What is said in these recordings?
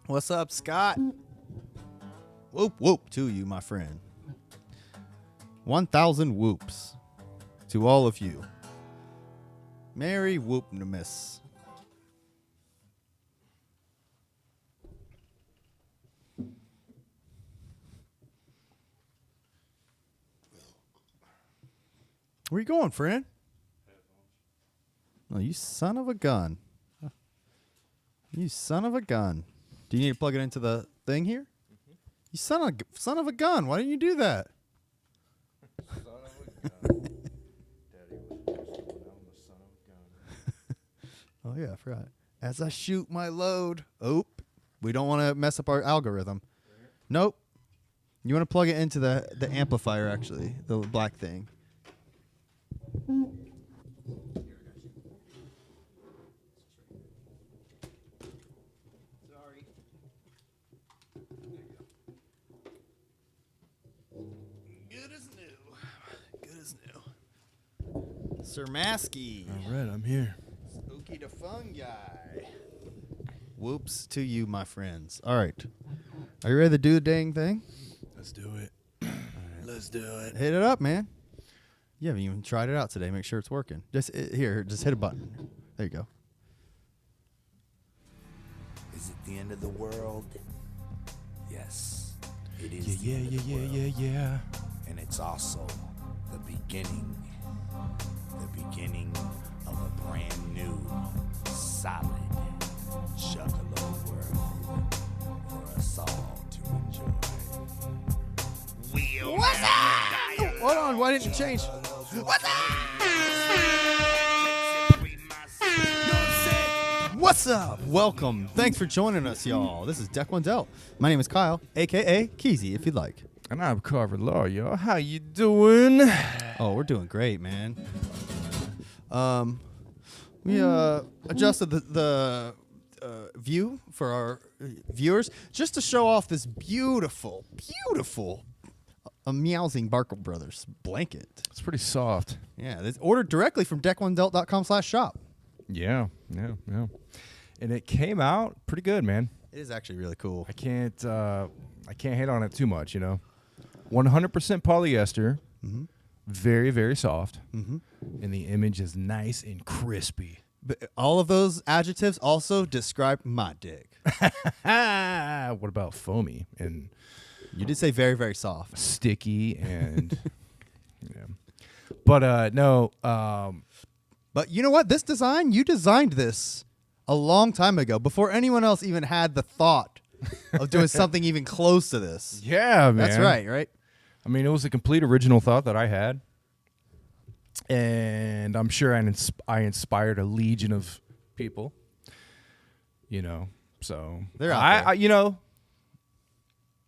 What's up, Scott? Whoop, whoop to you, my friend. 1,000 whoops to all of you. Merry Whoopnimus. Where you going, friend? Oh, you son of a gun. You son of a gun. Do you need to plug it into the thing here? Mm-hmm. You son of a gun. Why didn't you do that? Son of a gun. Daddy was just when I'm the son of a gun. Oh, yeah, I forgot. As I shoot my load. Oh, we don't want to mess up our algorithm. Right. Nope. You want to plug it into the amplifier, actually, the black thing. Sorry. Good as new. Good as new. Sir Maskey. All right, I'm here. Spooky the fungi. Whoops to you, my friends. All right. Are you ready to do the dang thing? Let's do it. Let's do it. Hit it up, man. You haven't even tried it out today. Make sure it's working. Just hit a button. There you go. Is it the end of the world? Yes, it is. Yeah, the end of the world. yeah. And it's also the beginning of a brand new, solid juggalo world for us all to enjoy. What's up? Oh, hold on. Why didn't you change? What's up? What's up? Welcome. Thanks for joining us, y'all. This is Deck One Delt. My name is Kyle, a.k.a. Keezy, if you'd like. And I'm Carver Law, y'all. How you doing? Oh, we're doing great, man. We adjusted the view for our viewers just to show off this beautiful Meowsing Barkle Brothers blanket. It's pretty soft. Yeah, it's ordered directly from deck1delt.com/shop. Yeah. And it came out pretty good, man. It is actually really cool. I can't hate on it too much, you know. 100% polyester, very, very soft, and the image is nice and crispy. But all of those adjectives also describe my dick. What about foamy and You did say very, very soft. sticky and yeah. But no, But you know what? This design, you designed this a long time ago, before anyone else even had the thought of doing something even close to this. yeah, man. That's right? I mean, it was a complete original thought that I had, and I'm sure I inspired a legion of people. You know, so They're out there.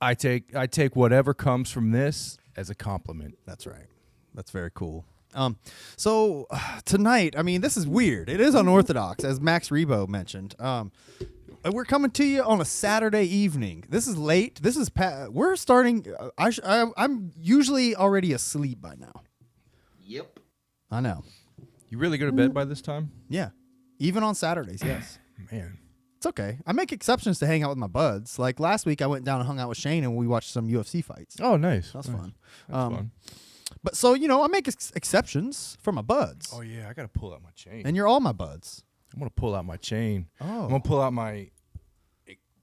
I take whatever comes from this as a compliment. That's right. That's very cool. So tonight, I mean, this is weird. It is unorthodox, as Max Rebo mentioned. We're coming to you on a Saturday evening. This is late. We're starting. I'm usually already asleep by now. Yep. I know. You really go to bed by this time? Yeah. Even on Saturdays, yes. Man. It's okay. I make exceptions to hang out with my buds. Like last week, I went down and hung out with Shane, and we watched some UFC fights. Oh, nice. That's nice. fun. That's fun. But so, I make exceptions for my buds. Oh, yeah. I got to pull out my chain. And you're all my buds. I'm going to pull out my chain. Oh. I'm going to pull out my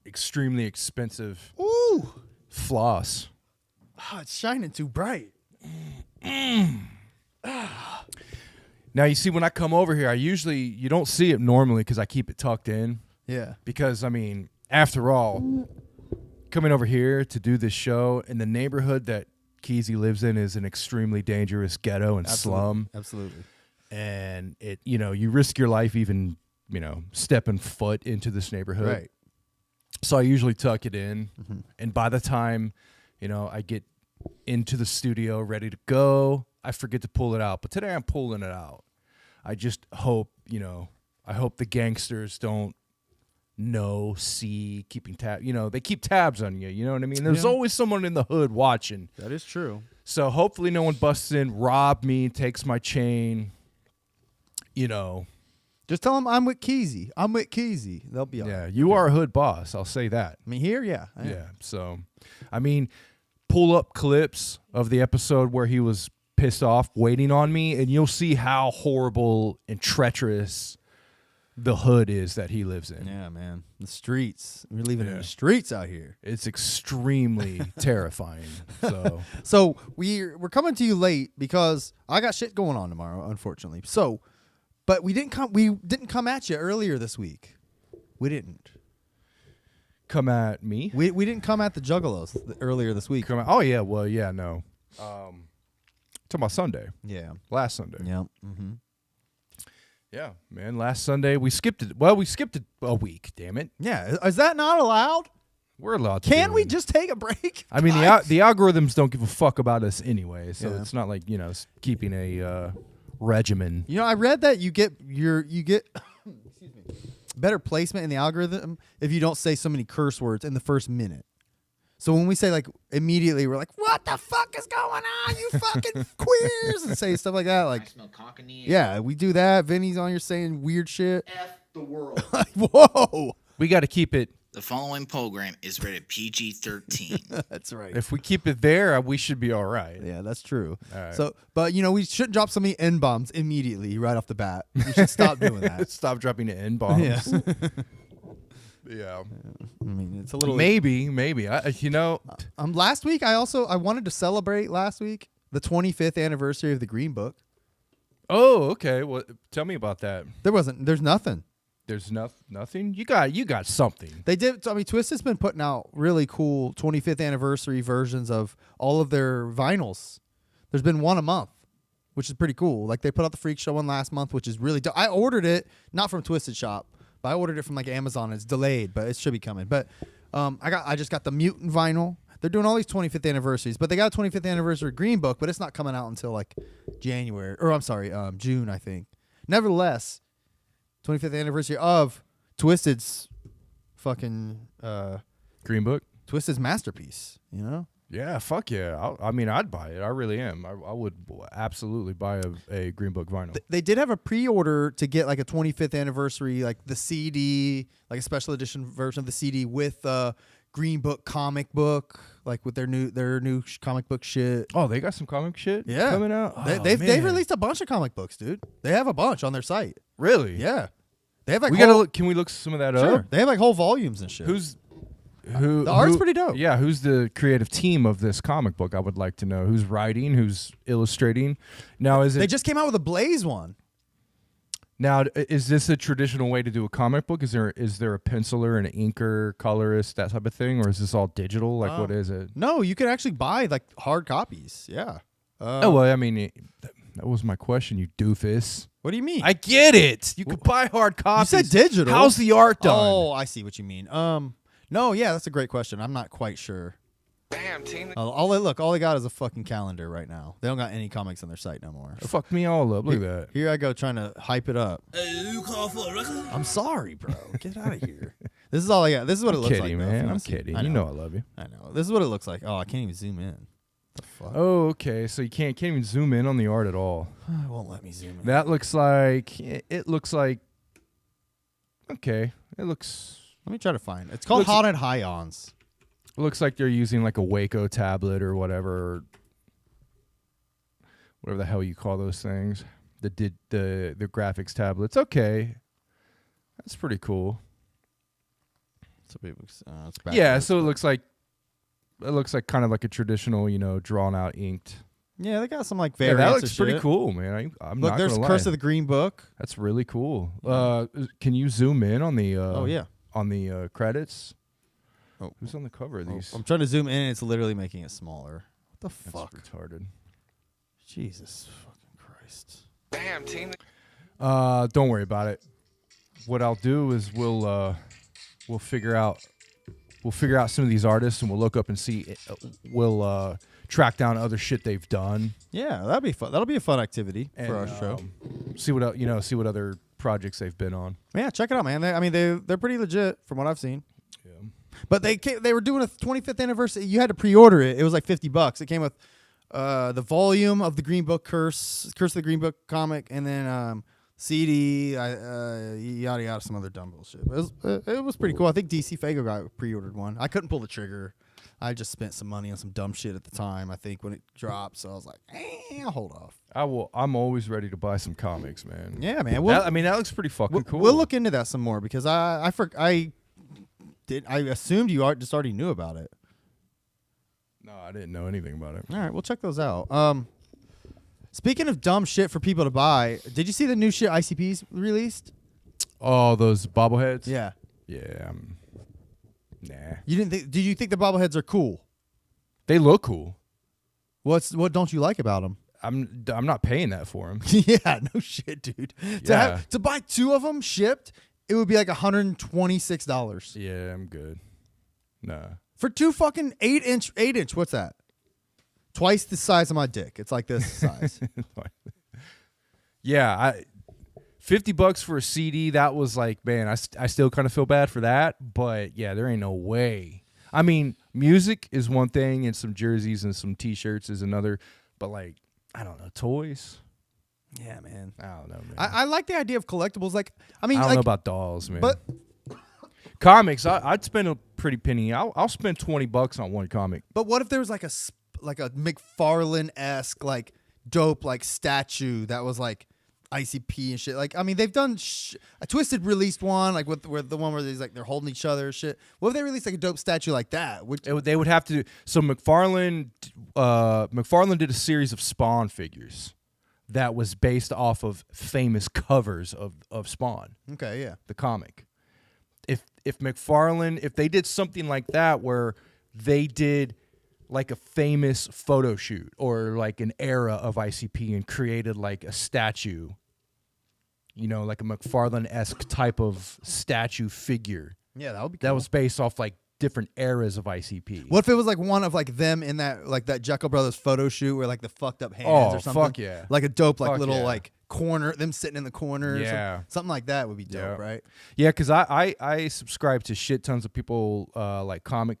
extremely expensive Ooh. floss. Oh, it's shining too bright. Now, you see, when I come over here, you don't see it normally because I keep it tucked in. Yeah. Because, I mean, after all, coming over here to do this show in the neighborhood that Keezy lives in is an extremely dangerous ghetto and slum. Absolutely. And you risk your life even, stepping foot into this neighborhood. Right. So I usually tuck it in. Mm-hmm. And by the time, I get into the studio ready to go, I forget to pull it out. But today I'm pulling it out. I just hope, I hope the gangsters don't keeping tab. They keep tabs on you. You know what I mean? There's always someone in the hood watching. That is true. So hopefully no one busts in, rob me, takes my chain, Just tell them I'm with Keezy. I'm with Keezy. They'll be all Yeah, right. you are a hood boss. I'll say that. I mean, here, yeah. I am. Yeah. So, I mean, pull up clips of the episode where he was pissed off waiting on me, and you'll see how horrible and treacherous the hood is that he lives in. Yeah, man. The streets. We're living in the streets out here. It's extremely terrifying. So we're coming to you late because I got shit going on tomorrow, unfortunately. So, but we didn't come at you earlier this week. We didn't. Come at me. We didn't come at the Juggalos earlier this week. Oh yeah, well yeah, no. Talking about Sunday. Yeah. Last Sunday. Yeah. Mm-hmm. Yeah, man. Last Sunday we skipped it. Well, we skipped it a week. Damn it. Yeah. Is that not allowed? We're allowed to. Can we just take a break? I mean, the algorithms don't give a fuck about us anyway, so Yeah. it's not like keeping a regimen. I read that you get excuse me, better placement in the algorithm if you don't say so many curse words in the first minute. So when we say like immediately, we're like, "What the fuck is going on, you fucking queers?" and say stuff like that. Like, I smell cockney. yeah, we do that. Vinny's on here saying weird shit. F the world. Whoa, We got to keep it. The following program is rated PG-13. that's right. If we keep it there, we should be all right. Yeah, that's true. All right. So, but we shouldn't drop so many N bombs immediately right off the bat. We should stop doing that. Stop dropping the N bombs. Yeah. Yeah. I mean, it's a little Maybe. Last week I wanted to celebrate last week the 25th anniversary of the Green Book. Oh, okay. Well, tell me about that. There's nothing. There's nothing. You got something. They did. I mean, Twisted's been putting out really cool 25th anniversary versions of all of their vinyls. There's been one a month, which is pretty cool. Like they put out the Freak Show one last month, which is really dope. I ordered it not from Twisted Shop, but I ordered it from like Amazon. It's delayed, but it should be coming. But I just got the Mutant vinyl. They're doing all these 25th anniversaries, but they got a 25th anniversary Green Book, but it's not coming out until like June, I think. Nevertheless, 25th anniversary of Twisted's fucking Green Book. Twisted's masterpiece, Yeah, fuck yeah. I'd buy it. I really am. I would absolutely buy a Green Book vinyl. They did have a pre-order to get like a 25th anniversary, like the CD, like a special edition version of the CD with Green Book comic book, like with their new comic book shit. Oh, they got some comic shit coming out? They've released a bunch of comic books, dude. They have a bunch on their site. Really? Yeah. They have like We gotta look. Can we look some of that sure. up? They have like whole volumes and shit. The art's pretty dope. Yeah, who's the creative team of this comic book? I would like to know who's writing, who's illustrating. Now, They just came out with a Blaze one. Now, is this a traditional way to do a comic book? Is there a penciler, an inker, colorist, that type of thing, or is this all digital? Like, what is it? No, you can actually buy like hard copies. Yeah. Oh well, I mean, that was my question, you doofus. What do you mean? I get it. You could buy hard copies. You said digital. How's the art done? Oh, I see what you mean. No, yeah, that's a great question. I'm not quite sure. Damn, team. All they got is a fucking calendar right now. They don't got any comics on their site no more. Fuck me all up. Look at that. Here I go trying to hype it up. Hey, you call for a record? I'm sorry, bro. Get out of here. This is all I got. This is what it looks Kidding, like. though, if man. you wanna I'm see. kidding. I You know I love you. I know. This is what it looks like. Oh, I can't even zoom in. The fuck? Oh, okay. So you can't even zoom in on the art at all. It won't let me zoom in. That looks like it looks like. Okay, it looks. Let me try to find it. It's called Looks- Haunted Hions. It looks like they're using like a Waco tablet or whatever the hell you call those things. The graphics tablets. Okay, that's pretty cool. It's Yeah, backwards. so it looks like kind of like a traditional, drawn out inked. Yeah, they got some like Yeah, variants. that looks of pretty shit. cool, man. I'm Look, not there's gonna lie. Curse of the Green Book. That's really cool. Can you zoom in on the? Oh yeah. On the credits. Oh. Who's on the cover of these? I'm trying to zoom in and it's literally making it smaller. What the That's fuck? retarded. Jesus fucking Christ. Damn, team. Don't worry about it. What I'll do is we'll figure out some of these artists and we'll look up and see. We'll track down other shit they've done. Yeah, that'd be fun. That'll be a fun activity And, for our show. See what other projects they've been on. Yeah, check it out, man. They're pretty legit from what I've seen. Yeah. But they were doing a 25th anniversary. You had to pre-order it. It was like $50. It came with the volume of the Green Book Curse of the Green Book comic, and then CD, yada yada, some other dumb bullshit. But it was pretty cool. I think DC Fago got pre-ordered one. I couldn't pull the trigger. I just spent some money on some dumb shit at the time, I think, when it dropped. So I was like, I'll hold off. I'm always ready to buy some comics, man. Yeah, man. That looks pretty fucking cool. We'll look into that some more because I assumed you just already knew about it. No, I didn't know anything about it. All right, we'll check those out. Speaking of dumb shit for people to buy, did you see the new shit ICP's released? Oh, those bobbleheads? Yeah. Yeah. Nah. You didn't think? Did you think the bobbleheads are cool? They look cool. What don't you like about them? I'm not paying that for them. Yeah, no shit, dude. Yeah. To buy 2 of them shipped, it would be like $126. Yeah, I'm good. Nah. For 2 fucking 8-inch, what's that? Twice the size of my dick. It's like this size. Yeah, $50 for a CD. That was like, man, I still kind of feel bad for that, but yeah, there ain't no way. I mean, music is one thing, and some jerseys and some T-shirts is another, but like, I don't know, toys. Yeah, man. I don't know, man. I like the idea of collectibles. Like, I mean, I don't like, know about dolls, man. but comics, I'd spend a pretty penny. I'll spend $20 on one comic. But what if there was like a McFarlane-esque like dope like statue that was like ICP and shit? Like, I mean, they've done a Twisted released one like with the one where they're holding each other and shit. What if they released like a dope statue like that? They would have to. So McFarlane did a series of Spawn figures that was based off of famous covers of Spawn. Okay, yeah. The comic. If McFarlane, if they did something like that where they did like a famous photo shoot or like an era of ICP and created like a statue, you know, like a McFarlane-esque type of statue figure. Yeah, that would be cool. That was based off like different eras of ICP. What if it was like one of like them in that like that Jekyll Brothers photo shoot where like the fucked up hands or something? Fuck yeah. Like a dope like Fuck little yeah. like corner, them sitting in the corner. Yeah. Something like that would be dope, Yeah. right? Yeah, because I subscribe to shit tons of people like comic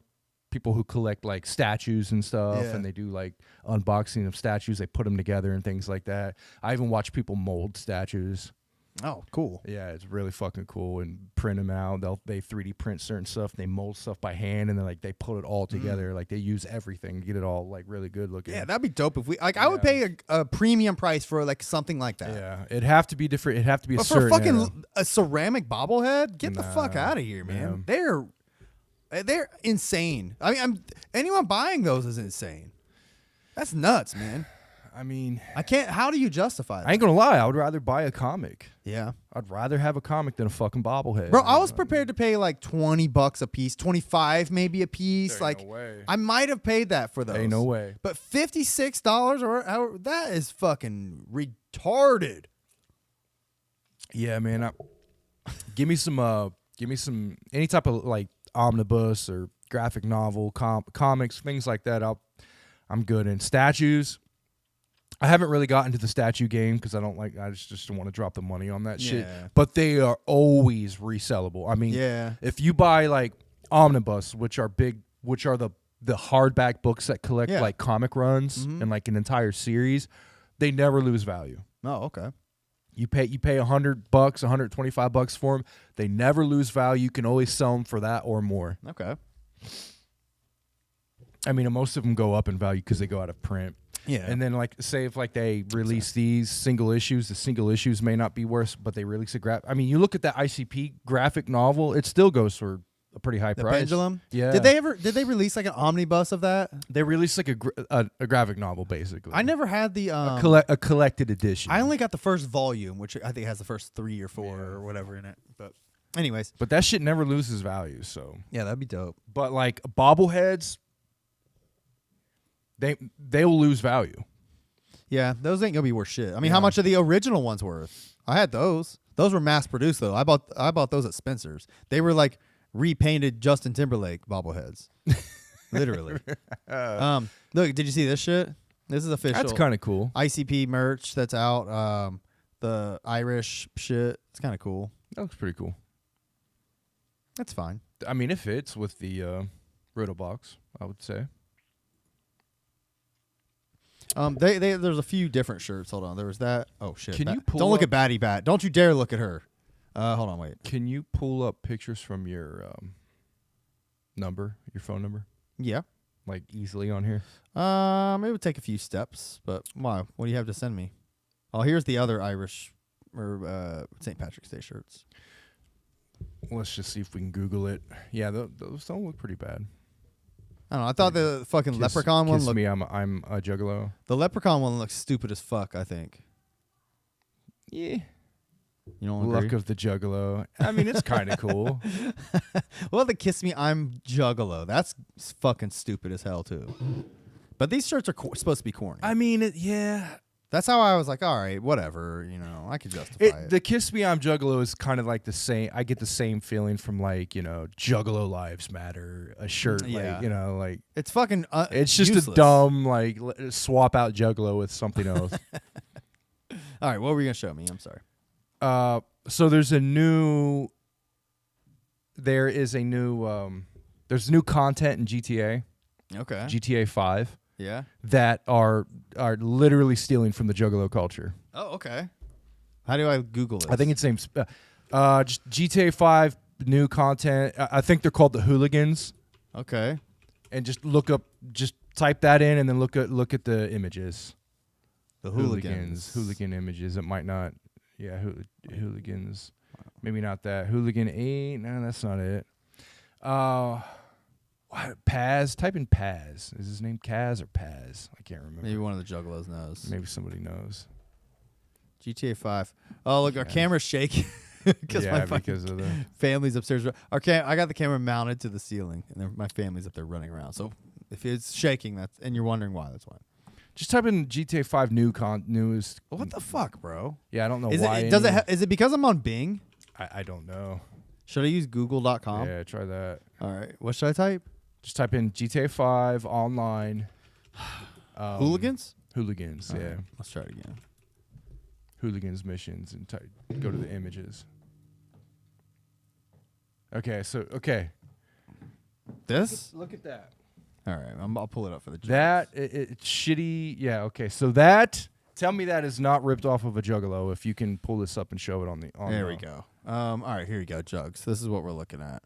people who collect like statues and stuff, Yeah. and they do like unboxing of statues. They put them together and things like that. I even watch people mold statues. Oh, cool. Yeah, it's really fucking cool, and print them out. They 3D print certain stuff. They mold stuff by hand, and then like they put it all together. Like they use everything to get it all like really good looking. Yeah, that'd be dope if we like. I would pay a premium price for like something like that. Yeah, it'd have to be different. It'd have to be But a for certain fucking era. a ceramic bobblehead, get the fuck out of here, man. They're insane. I mean, anyone buying those is insane. That's nuts, man. I mean, I can't. How do you justify that? I ain't gonna lie. I would rather buy a comic. Yeah, I'd rather have a comic than a fucking bobblehead. bro. I was prepared to pay like $20 a piece, 25 maybe a piece. There ain't Like no way. I might have paid that for those. Ain't no way. But $56 or that is fucking retarded. Yeah, man. Give me some any type of like omnibus or graphic novel, comics, things like that. I'm good. In statues, I haven't really gotten to the statue game because I just don't want to drop the money on that shit. Yeah. But they are always resellable. I mean, Yeah. if you buy like omnibus, which are the hardback books that collect Yeah. like comic runs and like an entire series, they never lose value. Oh, okay. You pay $100, $125 for them. They never lose value. You can always sell them for that or more. Okay. I mean, most of them go up in value because they go out of print. Yeah. And then, like, say if like they release these single issues, the single issues may not be worse, but they release a I mean, you look at that ICP graphic novel, it still goes for a pretty high The price. Pendulum. Yeah. Did they release like an omnibus of that? They released like a graphic novel basically. I never had the a collected edition. I only got the first volume, which I think has the first 3 or 4 or whatever in it. But anyways, but that shit never loses value. So yeah, that'd be dope. but like bobbleheads, they'll lose value. Yeah, those ain't gonna be worth shit. I mean, how much are the original ones worth? I had those. Those were mass produced though. I bought those at Spencer's. They were like repainted Justin Timberlake bobbleheads. Literally. Look, did you see this shit? This is official. That's kind of cool. ICP merch that's out. The Irish shit. It's kind of cool. That looks pretty cool. That's fine. I mean, it fits with the Roto box, I would say. There's a few different shirts. Hold on. There was that. Oh shit. Can you pull Don't look up- at Batty Bat. Don't you dare look at her. Hold on. Wait. Can you pull up pictures from your your phone number, Yeah. like easily on here? It would take a few steps, but why? What do you have to send me? Oh, here's the other Irish or St. Patrick's Day shirts. Let's just see if we can Google it. Yeah, those don't look pretty bad. I don't know. I thought the fucking leprechaun one Kiss looked. me, I'm a juggalo. The leprechaun one looks stupid as fuck. I think. Yeah. You don't Luck agree? of the juggalo. I mean, it's kind of cool. Well, the kiss me, I'm juggalo. That's fucking stupid as hell too. But these shirts are supposed to be corny. I mean, yeah. That's how I was like, all right, whatever. You know, I could justify it. The Kiss Me I'm Juggalo is kind of like the same. I get the same feeling from like, Juggalo Lives Matter, a shirt. Yeah. Like, like It's fucking. it's just useless. a dumb, like, swap out Juggalo with something else. All right, what were you gonna show me? I'm sorry. So there's new content in GTA, Okay. GTA 5, Yeah. that are literally stealing from the Juggalo culture. Oh, okay. How do I Google this? I think it's named just GTA 5 new content. I think they're called the Hooligans. okay. And just type that in and then look at the images. The hooligans. Hooligan images. It might not. Yeah, hooligans. Maybe not that. Hooligan 8. No, that's not it. Paz. Type in Paz. Is his name Kaz or Paz? I can't remember. Maybe one of the juggalos knows. Maybe somebody knows. GTA 5. Oh, look, our camera's shaking because my fucking because of the. family's upstairs. I got the camera mounted to the ceiling, and then my family's up there running around. So if it's shaking, and you're wondering why, that's why. Just type in GTA 5 newest. What the fuck, bro? Yeah, I don't know Is why. is it because I'm on Bing? I don't know. Should I use Google.com? Yeah, try that. All right. What should I type? Just type in GTA 5 online. Hooligans? Hooligans, All yeah. right, let's try it again. Hooligans missions and go to the images. Okay. This? Look at that. All right. I'll pull it up for the. That it's shitty. Yeah. Okay. So that. Tell me that is not ripped off of a Juggalo. If you can pull this up and show it on the. There we go. All right. Here you go, Jugs. This is what we're looking at.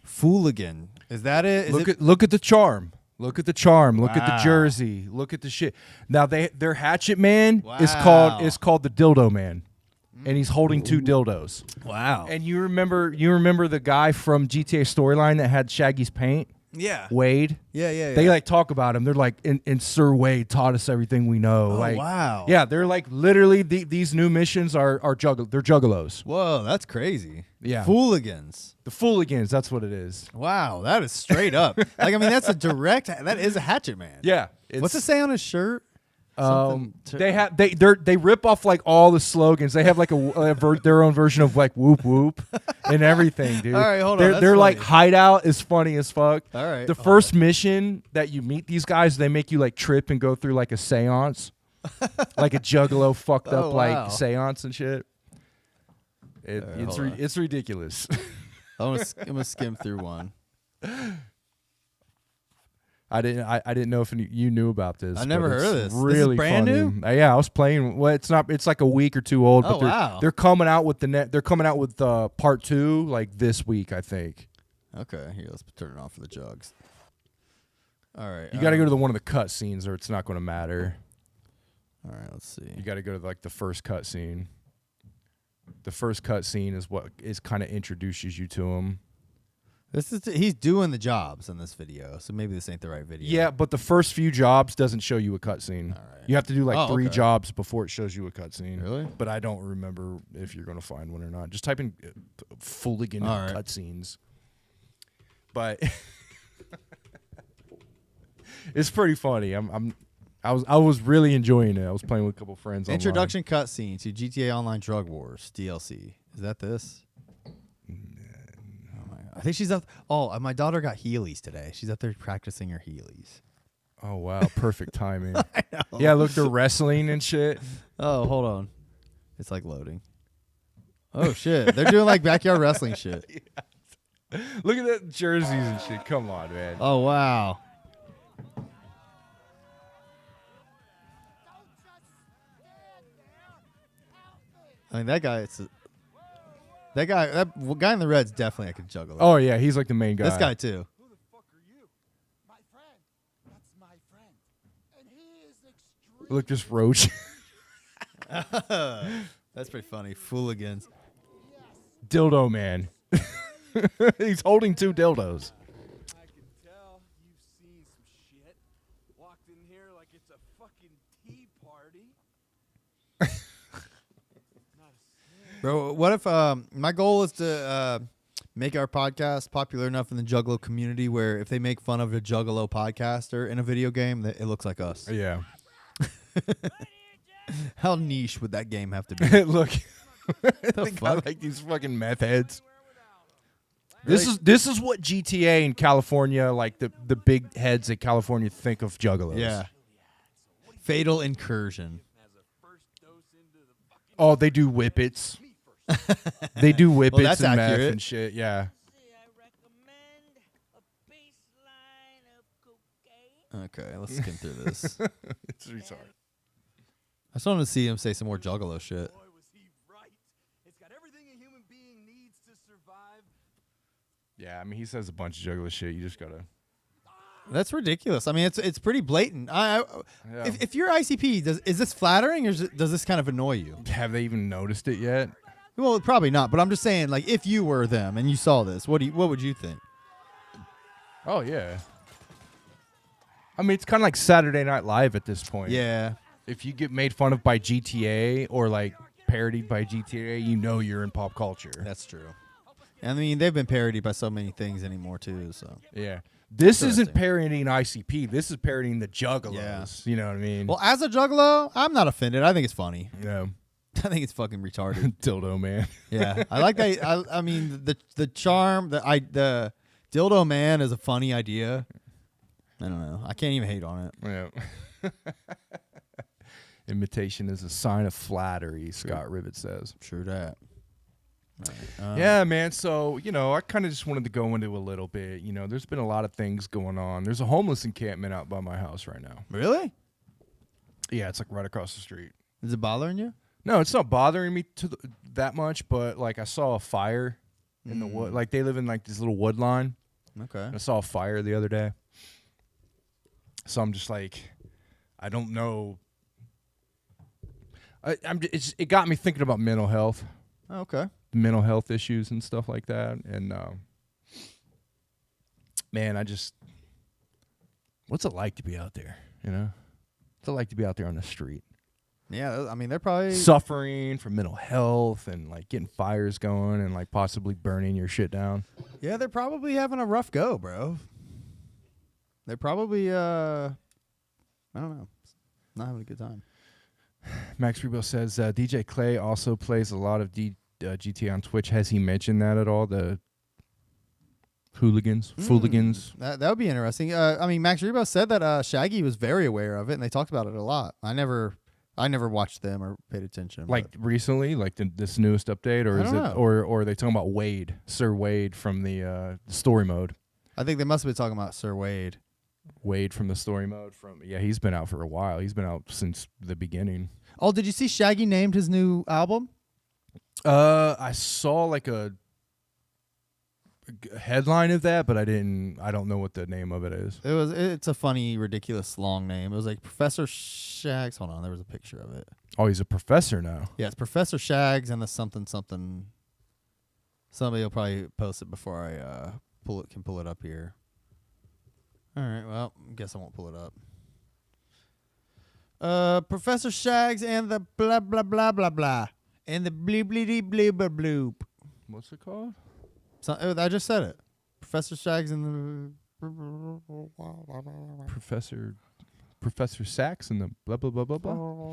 Fooligan. Is that it? Look at the charm. Look at the charm. Look at the Wow. jersey. Look at the shit. Now their Hatchet Man is Wow. called the Dildo Man, and he's holding two dildos. Wow. And you remember the guy from GTA Storyline that had Shaggy's paint? Yeah. Wade. Yeah. They like talk about him. They're like, and Sir Wade taught us everything we know. Oh, like, wow. Yeah, they're like literally these new missions are they're juggalos. Whoa, that's crazy. Yeah. Fooligans. The Fooligans, that's what it is. Wow, that is straight up. Like, I mean, that's a direct. That is a Hatchet Man. Yeah. What's it say on his shirt? Something They rip off like all the slogans. They have like their own version of like whoop whoop and everything, dude. All right, hold on, that's They're like funny. hideout is funny as fuck. All right, The hold first mission that you meet these guys, they make you like trip and go through like a seance, like a Juggalo fucked up Oh, wow. like seance and shit. hold on. It's ridiculous. I'm gonna skim through one. I didn't know if you knew about this. I never but heard of it's this. This is Really brand funny. new? Yeah, I was playing. Well, it's like a week or two old. Oh, But wow. they're coming out with They're coming out with part 2 like this week, I think. Okay, here, let's turn it on for the Jugs. All right, You got to go to one of the cut scenes, or it's not going to matter. All right, let's see. You got to go to like the first cut scene. The first cut scene is what is kind of introduces you to him. He's doing the jobs in this video, so maybe this ain't the right video. Yeah, but the first few jobs doesn't show you a cutscene. All right. You have to do like 3 okay. jobs before it shows you a cutscene. Really? But I don't remember if you're going to find one or not. Just type in Fooligan All right. cutscenes. But it's pretty funny. I was really enjoying it. I was playing with a couple friends. Introduction cutscene to GTA Online Drug Wars DLC. Is that this? I think she's up. Oh, my daughter got Heelys today. She's up there practicing her Heelys. Oh wow, perfect timing. Yeah, look, they're wrestling and shit. Oh, hold on. It's like loading. Oh shit, they're doing like backyard wrestling shit. Look at that jerseys and shit. Come on, man. Oh wow. I mean, that guy in the red's definitely like a juggalo. Oh yeah, he's like the main guy. This guy too. Who the fuck are you? My friend. That's my friend. And he is extremely... Look, just Roach. That's pretty funny. Fooligans. Dildo man. He's holding 2 dildos. I can tell you've seen some shit. Walked in here like it's a fucking tea party. Bro, what if my goal is to make our podcast popular enough in the Juggalo community where if they make fun of a Juggalo podcaster in a video game, that it looks like us. Yeah. How niche would that game have to be? Look. Think I fuck? like these fucking meth heads. This is what GTA in California, like the big heads in California think of juggalos. Yeah. Fatal Incursion. Oh, they do whippets. They do whippets that's and meth accurate. and shit. Yeah. Okay, let's skim through this. It's retarded. I just wanted to see him say some more Juggalo shit. Boy, was he right. It's got everything a human being needs to survive. Yeah, I mean, he says a bunch of juggalo shit. You just gotta. That's ridiculous. I mean, it's pretty blatant. Yeah. If you're ICP, is this flattering or does this kind of annoy you? Have they even noticed it yet? Well, probably not. But I'm just saying, like, if you were them and you saw this, what would you think? Oh yeah. I mean, it's kind of like Saturday Night Live at this point. Yeah. If you get made fun of by GTA or like parodied by GTA, you know you're in pop culture. That's true. I mean, they've been parodied by so many things anymore too. So Yeah. This isn't Interesting. parodying ICP. This is parodying the Juggalos. Yeah. You know what I mean? well, as a Juggalo, I'm not offended. I think it's funny. Yeah. I think it's fucking retarded. Dildo man. Yeah, I like that. I mean, the charm, the dildo man is a funny idea. I don't know. I can't even hate on it. Yeah. Imitation is a sign of flattery, Scott Rivet says. True that. Right. Yeah, man. So, I kind of just wanted to go into a little bit. There's been a lot of things going on. There's a homeless encampment out by my house right now. Really? Yeah, it's like right across the street. Is it bothering you? No, it's not bothering me that much, but like I saw a fire in the wood. Like they live in like this little wood line. Okay. I saw a fire the other day. So I'm just like, I don't know. It got me thinking about mental health. Okay. Mental health issues and stuff like that. And man, what's it like to be out there? What's it like to be out there on the street? Yeah, I mean, they're probably Suffering from mental health and like getting fires going and like possibly burning your shit down. Yeah, they're probably having a rough go, bro. They're probably I don't know, not having a good time. Max Rebo says DJ Clay also plays a lot of GTA on Twitch. Has he mentioned that at all? The hooligans? That would be interesting. I mean, Max Rebo said that Shaggy was very aware of it, and they talked about it a lot. I never watched them or paid attention. Like recently, like this newest update, or I is don't it, know. or are they talking about Wade, Sir Wade from the story mode? I think they must have been talking about Sir Wade. Wade from the story mode. He's been out for a while. He's been out since the beginning. Oh, did you see Shaggy named his new album? I saw like a headline of that, but I don't know what the name of it is. It's a funny, ridiculous long name. It was like Professor Shags. Hold on, there was a picture of it. Oh, he's a professor now. Yeah, it's Professor Shags and the something. Somebody will probably post it before I pull it up here. All right, well, I guess I won't pull it up. Professor Shags and the blah blah blah blah blah and the bleep bleep bleep bleep bloop. What's it called? So, I just said it. Professor Shags and the Professor Sachs and the blah blah blah blah blah.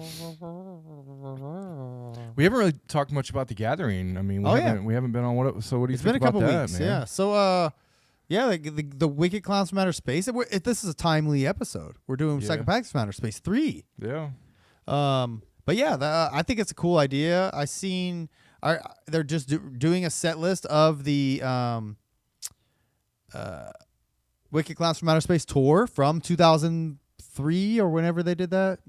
We haven't really talked much about the gathering. I mean, we haven't been on what. So what do you It's think been a couple about weeks, that, man? yeah. So, the Wicked Clowns from Outer Space. This is a timely episode. We're doing Yeah. Psychopathics from Outer Space 3. Yeah. But yeah, I think it's a cool idea. They're just doing a set list of the Wicked Clowns from Outer Space tour from 2003 or whenever they did that,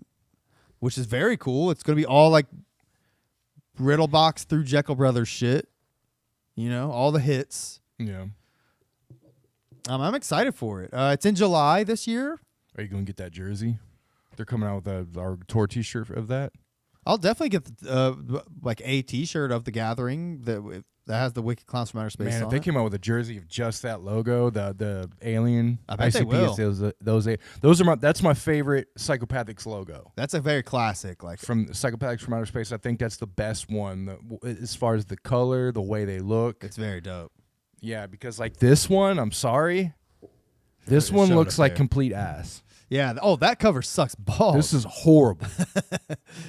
which is very cool. It's going to be all like Riddlebox through Jekyll Brothers shit. You know, all the hits. Yeah. I'm excited for it. It's in July this year. Are you going to get that jersey? They're coming out with our tour T-shirt of that. I'll definitely get like a T-shirt of the Gathering that has the Wicked Clowns from Outer Space. Man, on if they it. came out with a jersey of just that logo, the alien, I bet they will. those are that's my favorite Psychopathics logo. That's a very classic. Like From Psychopathics from Outer Space, I think that's the best one as far as the color, the way they look. it's very dope. Yeah, because like this one, I'm sorry, this It one showed looks up like there. complete ass. Yeah. Oh, that cover sucks balls. This is horrible.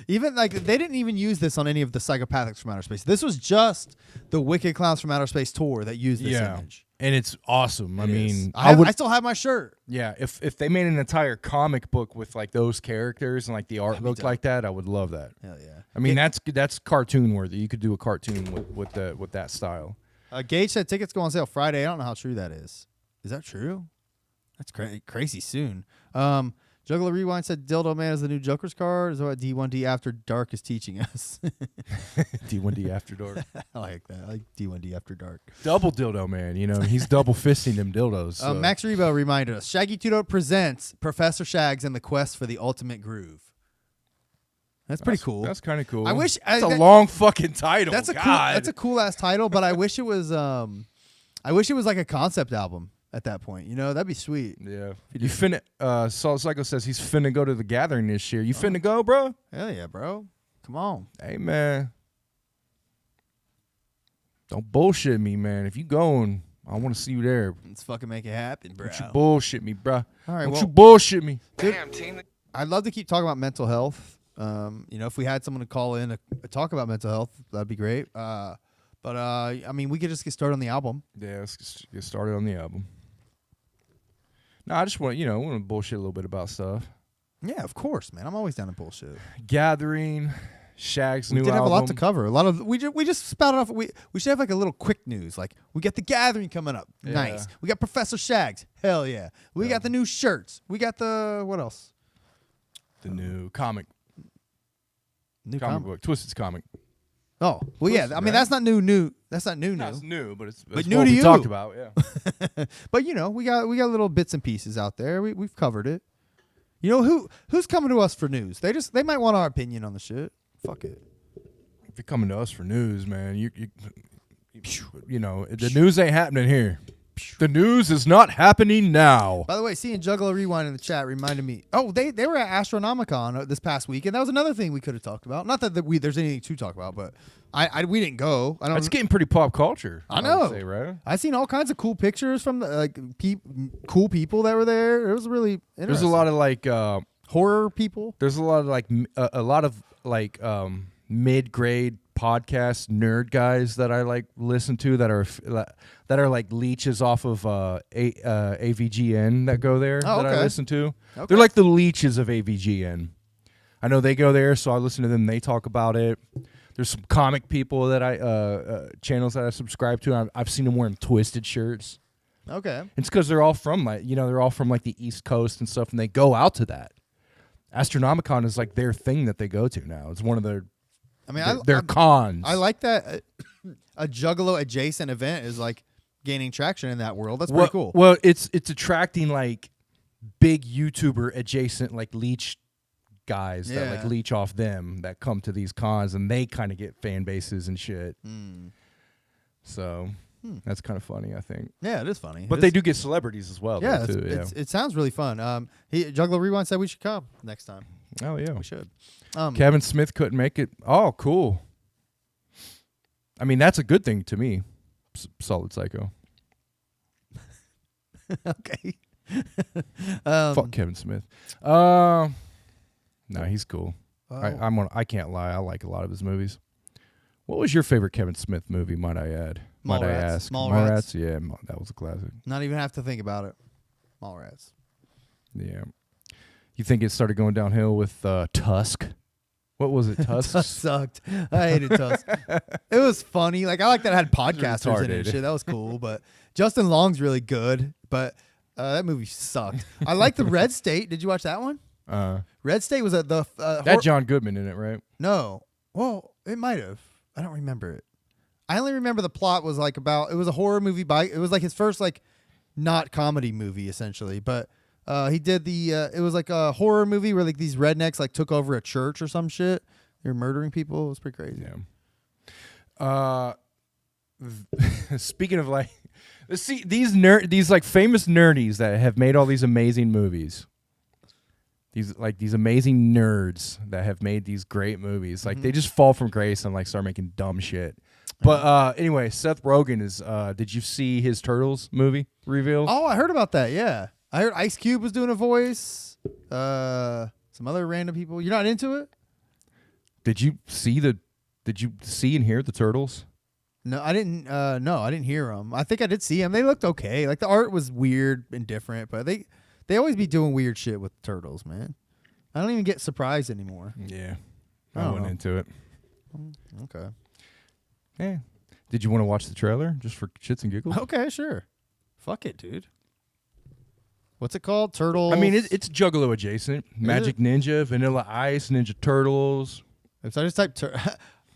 Even like they didn't even use this on any of the Psychopathics from Outer Space. This was just the Wicked Clowns from Outer Space tour that used this Yeah, image. and it's awesome. I It is. mean, I still have my shirt. yeah, if they made an entire comic book with like those characters and like the art That'd be looked dope. like that, I would love that. Hell yeah. I mean, that's cartoon worthy. You could do a cartoon with that style. Gage said tickets go on sale Friday. I don't know how true that is. Is that true? That's crazy soon. Juggalo Rewind said Dildo Man is the new Joker's card. Is that what D1D After Dark is teaching us? D1D After Dark. I like that. I like D1D After Dark. Double dildo man, you know, he's double fisting them dildos. So. Max Rebo reminded us Shaggy Two-Dope presents Professor Shags and the Quest for the Ultimate Groove. That's pretty cool. That's kind of cool. I wish it's a that- long fucking title. That's a God. cool. That's a cool ass title, but I wish it was. I wish it was like a concept album at that point. You know, that'd be sweet. Yeah. You finna. Salt Psycho says he's finna go to the Gathering this year. You finna go, bro? Hell yeah, bro. Come on. Hey man. Don't bullshit me, man. If you going, I want to see you there. Let's fucking make it happen, bro. Don't you bullshit me, bro. All right, Don't well- you bullshit me. Damn, Tina. I'd love to keep talking about mental health. You know, if we had someone to call in to talk about mental health, that'd be great. But I mean, we could just get started on the album. Yeah, let's get started on the album. No, I just want to bullshit a little bit about stuff. Yeah, of course, man. I'm always down to bullshit. Gathering, Shag's We new did have album. a lot to cover. A lot of we just spouted off. We should have like a little quick news. Like we got the Gathering coming up. Yeah. Nice. We got Professor Shags. Hell yeah. We got the new shirts. We got the what else? The new comic New comic book, Twisted's comic. Oh well, yeah. Twisted, I mean, right? that's not new. That's not new. That's new, but it's But it's new what to we you. talked about. Yeah. But you know, we got little bits and pieces out there. We've covered it. You know who's coming to us for news? They might want our opinion on the shit. Fuck it. If you're coming to us for news, man, you know the news ain't happening here. The news is not happening now. By the way, seeing Juggalo Rewind in the chat reminded me. Oh, they were at Astronomicon this past week, and that was another thing we could have talked about. Not that there's anything to talk about, but we didn't go. I don't. It's getting pretty pop culture. I would know. say, right? I seen all kinds of cool pictures from the cool people that were there. It was really interesting. There's a lot of like horror people. there's a lot of mid-grade podcast nerd guys that I like listen to that are like leeches off of AVGN that go there Oh, that I okay. listen to. Okay. They're like the leeches of AVGN. I know they go there, so I listen to them. They talk about it. There's some comic people that I channels that I subscribe to. I've seen them wearing Twisted shirts. Okay. It's because they're all from like the East Coast and stuff, and they go out to that. Astronomicon is like their thing that they go to now. It's one of their I mean, their cons. I like that a Juggalo adjacent event is like gaining traction in that world. That's pretty cool. Well, it's attracting like big YouTuber adjacent like leech guys that Yeah. like leech off them that come to these cons, and they kind of get fan bases and shit. So that's kind of funny, I think. Yeah, it is funny. But they do get celebrities as well. Yeah, though, too. it sounds really fun. Juggalo Rewind said we should come next time. Oh yeah. We should. Kevin Smith couldn't make it. Oh, cool. I mean, that's a good thing to me. Solid Psycho. Okay. Fuck Kevin Smith. No, he's cool. Oh. I can't lie. I like a lot of his movies. What was your favorite Kevin Smith movie? Might I add? Might I Mallrats. ask? Mallrats. Yeah, that was a classic. Not even have to think about it. Mallrats. Yeah. You think it started going downhill with Tusk? What was it? Tusk. Tusk sucked. I hated Tusk. It was funny. Like I like that it had podcasters in it and retarded. shit. That was cool. But Justin Long's really good. But that movie sucked. I like the Red State. Did you watch that one? Red State was at the That John Goodman in it, right? No. Well, it might have. I don't remember it. I only remember the plot was like about. It was a horror movie. It was like his first like not comedy movie essentially, but he did the. It was like a horror movie where like these rednecks like took over a church or some shit. They were murdering people. It was pretty crazy. Yeah. Speaking of like, see these like famous nerdies that have made all these amazing movies. These amazing nerds that have made these great movies. Like they just fall from grace and like start making dumb shit. But anyway, Seth Rogen is. Did you see his Turtles movie reveal? Oh, I heard about that. Yeah, I heard Ice Cube was doing a voice. Some other random people. You're not into it? Did you see and hear the Turtles? No, I didn't. No, I didn't hear them. I think I did see them. They looked okay. Like the art was weird and different, but they always be doing weird shit with turtles, man. I don't even get surprised anymore. Yeah, I I don't went know. into it. Okay. Yeah. Did you want to watch the trailer just for shits and giggles? Okay, sure. Fuck it, dude. What's it called? Turtles. I mean, it's Juggalo adjacent. Magic Ninja, Vanilla Ice, Ninja Turtles. So I just typed.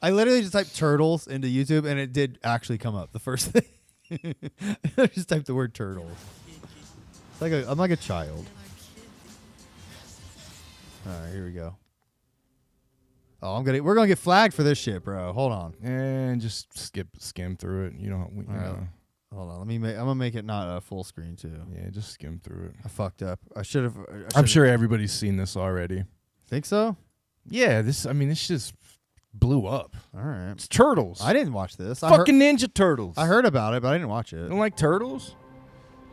I literally just typed turtles into YouTube, and it did actually come up. The first thing. I just typed the word turtles. It's I'm like a child. All right, here we go. Oh, we're gonna get flagged for this shit, bro. Hold on. And just skim through it. You know, Hold on. I'm gonna make it not a full screen too. yeah, just skim through it. I fucked up. I should have. I'm sure everybody's seen this already. Think so? Yeah, this just blew up. All right. It's Turtles. I didn't watch this. Fucking Ninja Turtles. I heard about it, but I didn't watch it. You don't like turtles?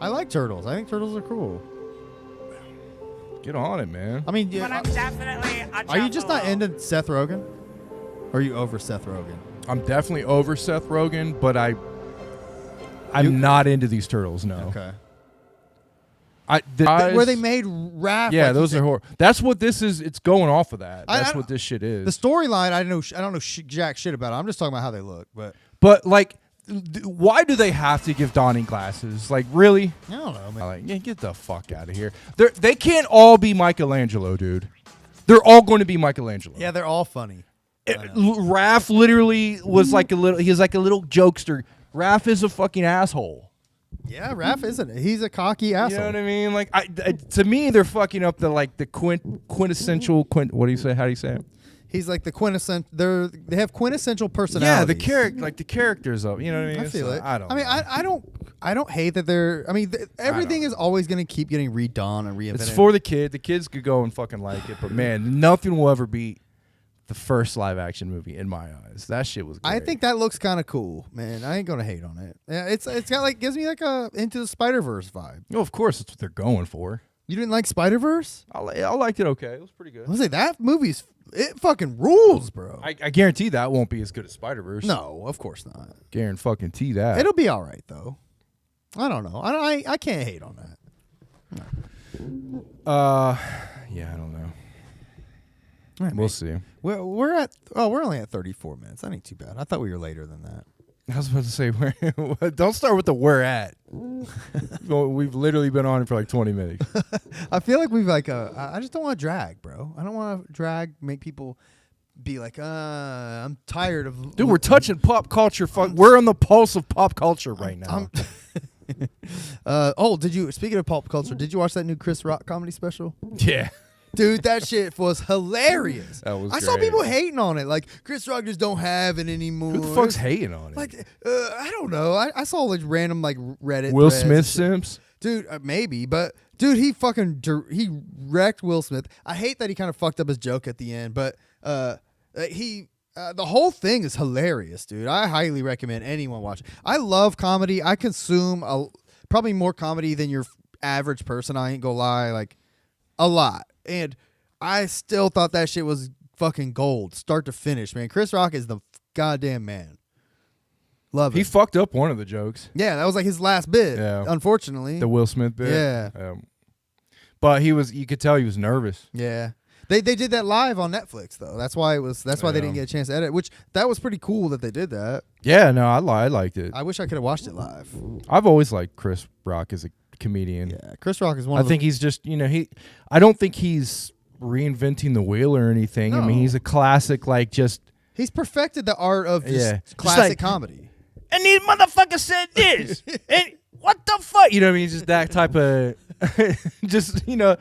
I like turtles. I think turtles are cool. Get on it, man. I mean, But I'm definitely a are you just not juggalo. into Seth Rogen? Or are you over Seth Rogen? I'm definitely over Seth Rogen, but I'm not into these turtles. No. Okay. Where Where they made Raph. Yeah, like those are horror. That's what this is. It's going off of that. I That's don't- what this shit is. The storyline, I don't know jack shit about it. I'm just talking about how they look. But But like, why do they have to give Donnie glasses? Like, really? I don't know, man. Like, yeah, get the fuck out of here. They can't all be Michelangelo, dude. They're all going to be Michelangelo. Yeah, they're all funny. Raph literally was like a little. He's like a little jokester. Raph is a fucking asshole. Yeah, Raph isn't it? He's a cocky asshole. You know what I mean? Like, to me, they're fucking up the quintessential. What do you say? How do you say it? He's like the quintessential. They have quintessential personality. Yeah, the characters of. You know what I mean? I feel So, it. I don't. I mean, know. I don't hate that they're. I mean, everything is always going to keep getting redone and reinvented. It's for the kid. The kids could go and fucking like it, but man, nothing will ever beat the first live action movie in my eyes. That shit was great. I think that looks kind of cool, man. I ain't gonna hate on it. Yeah, it's got like gives me like a Into the Spider-Verse vibe. No, of course, that's what they're going for. You didn't like Spider-Verse? I liked it okay. It was pretty good. I was like, that movie's it fucking rules, bro. I guarantee that won't be as good as Spider-Verse. No, of course not. Guarantee that. It'll be all right though. I don't know. I can't hate on that. Yeah, I don't know. All right, We'll man. see. We're only at 34 minutes. That ain't too bad. I thought we were later than that. I was about to say, don't start with the "we're at." Well, we've literally been on it for like 20 minutes. I feel like we've like I just don't want to drag, bro. I don't want to drag, make people be like, I'm tired of. Dude, we're touching pop culture. We're on the pulse of pop culture right now. Speaking of pop culture, did you watch that new Chris Rock comedy special? Yeah. Dude, that shit was hilarious. That was I saw great. people hating on it. Like, Chris Rock just don't have it anymore. Who the fuck's hating on it? Like, I don't know. I saw like random like Reddit Will threads Smith and shit. simps? Dude, maybe, but dude, he wrecked Will Smith. I hate that he kind of fucked up his joke at the end, but the whole thing is hilarious, dude. I highly recommend anyone watch it. I love comedy. I consume probably more comedy than your average person. I ain't gonna lie, like a lot. And I still thought that shit was fucking gold, start to finish, man. Chris Rock is the goddamn man. Love it. He fucked up one of the jokes. Yeah, that was like his last bit. Yeah. Unfortunately. The Will Smith bit. Yeah. But you could tell he was nervous. Yeah. They did that live on Netflix though. That's why they didn't get a chance to edit, which that was pretty cool that they did that. Yeah, no, I liked it. I wish I could have watched it live. I've always liked Chris Rock as a comedian. Yeah, Chris Rock is one I of think he's just, I don't think he's reinventing the wheel or anything. I No. mean, he's a classic, like, just He's perfected the art of just Yeah. Just classic like- comedy. And these motherfuckers said this. And what the fuck? You know what I mean? Just that type of, just, you know,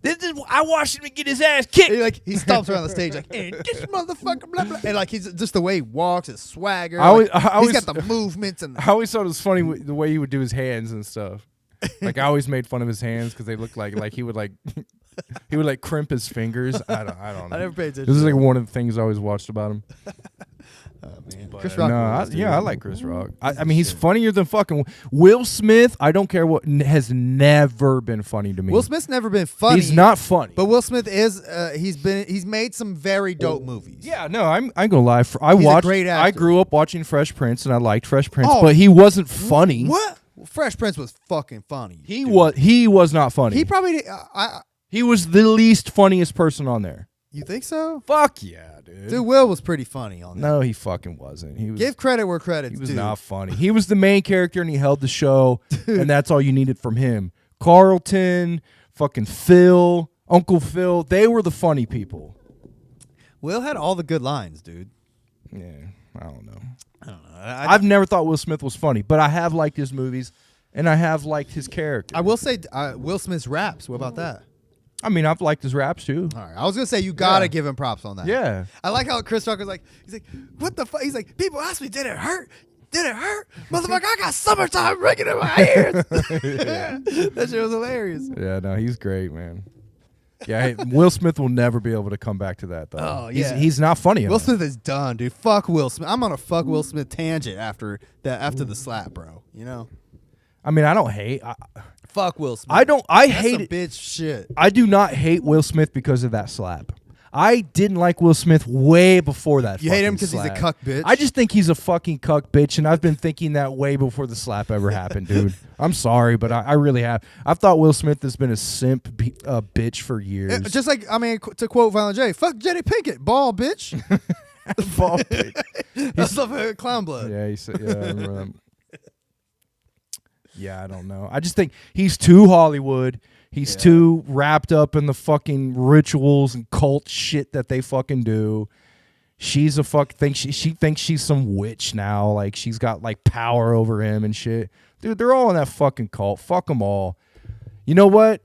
this is, I watched him get his ass kicked. He stomps around the stage like, and this motherfucker, blah, blah. And like, he's just the way he walks, his swagger. I always- he's got the movements and I always thought it was funny the way he would do his hands and stuff. Like I always made fun of his hands because they looked like he would like he would like crimp his fingers. I don't know. I never paid attention. This is to like that. one of the things I always watched about him. Man. But, Chris Rock. no, rules, dude. I like Chris Rock. I mean, he's funnier than fucking Will Smith. I don't care what has never been funny to me. Will Smith's never been funny. He's not funny. But Will Smith is. He's made some very dope movies. Yeah, no, I'm gonna lie. I He's a watched. great I actor. grew up watching Fresh Prince, and I liked Fresh Prince, Oh. but he wasn't funny. What? Fresh Prince was fucking funny. He was not funny. He probably. He was the least funniest person on there. You think so? Fuck yeah, dude. Dude, Will was pretty funny on that. No, he fucking wasn't. He was. Give credit where credit's he was due. not funny. He was the main character, and he held the show, and that's all you needed from him. Carlton, fucking Phil, Uncle Phil, they were the funny people. Will had all the good lines, dude. Yeah, I don't know. I don't know. I've never thought Will Smith was funny, but I have liked his movies, and I have liked his character. I will say Will Smith's raps. What about that? I mean, I've liked his raps too. All right. I was gonna say you gotta Yeah. give him props on that. Yeah. I like how Chris Rock was like, he's like, what the fuck? He's like, people ask me, did it hurt? Did it hurt? Motherfucker, I got summertime ringing in my ears. That shit was hilarious. Yeah, no, he's great, man. Yeah, hey, Will Smith will never be able to come back to that, though. Oh, He's- yeah. he's not funny Will enough. Smith is done, dude. Fuck Will Smith. I'm on a fuck Will Smith tangent after the slap, bro. You know? I mean, I don't hate. Fuck Will Smith. I don't. I That's hate some it. bitch shit. I do not hate Will Smith because of that slap. I didn't like Will Smith way before that. You hate him fucking 'cause he's a slap. cuck bitch? I just think he's a fucking cuck bitch, and I've been thinking that way before the slap ever happened, dude. I'm sorry, but I really have. I've thought Will Smith has been a simp bitch for years. Just like, I mean, to quote Violent J, fuck Jenny Pinkett, ball bitch. Ball bitch. That's stuff clown blood. Yeah, he said. Yeah, I remember that. Yeah, I don't know. I just think he's too Hollywood. He's too wrapped up in the fucking rituals and cult shit that they fucking do. She's a she thinks she's some witch now. Like she's got like power over him and shit. Dude, they're all in that fucking cult. Fuck them all. You know what?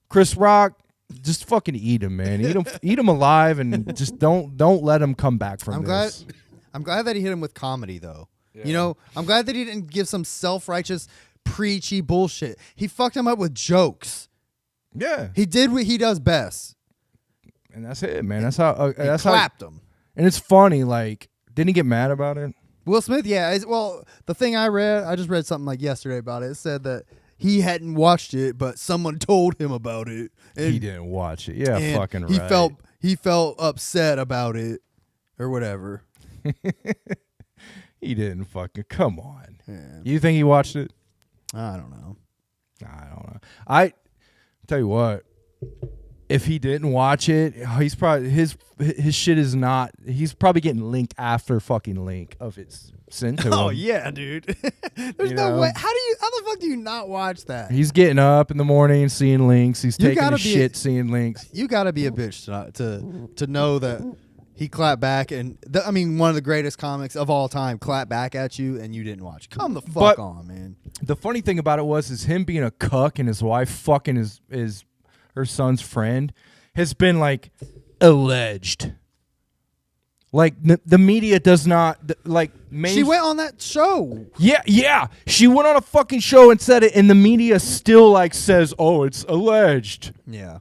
Chris Rock, just fucking eat him, man. Eat him alive, and just don't let him come back from this. I'm glad that he hit him with comedy, though. You know, I'm glad that he didn't give some self-righteous, preachy bullshit. He fucked him up with jokes. Yeah, He did what he does best. and that's it, man. That's how. That's how. Clapped him. And it's funny. Like, didn't he get mad about it? Will Smith, yeah. Well, the thing I just read something like yesterday about it. It said that he hadn't watched it, but someone told him about it. And, He didn't watch it. Yeah, and fucking right. he felt upset about it or whatever. He didn't fucking. Come on. Yeah. You think he watched it? I don't know. I don't know. I tell you what. If he didn't watch it, he's probably his shit is not. He's probably getting linked after fucking link of it's sent to him. Oh yeah, dude. There's You no know? way. How the fuck do you not watch that? He's getting up in the morning, seeing links. He's You taking gotta his be- shit, seeing links. You gotta be a bitch to know that he clapped back, and I mean, one of the greatest comics of all time clapped back at you, and you didn't watch. Come the fuck But- on, man. The funny thing about it is him being a cuck and his wife fucking her son's friend has been like alleged. Like the media does not like. She went on that show. Yeah. She went on a fucking show and said it, and the media still like says, "Oh, it's alleged." Yeah.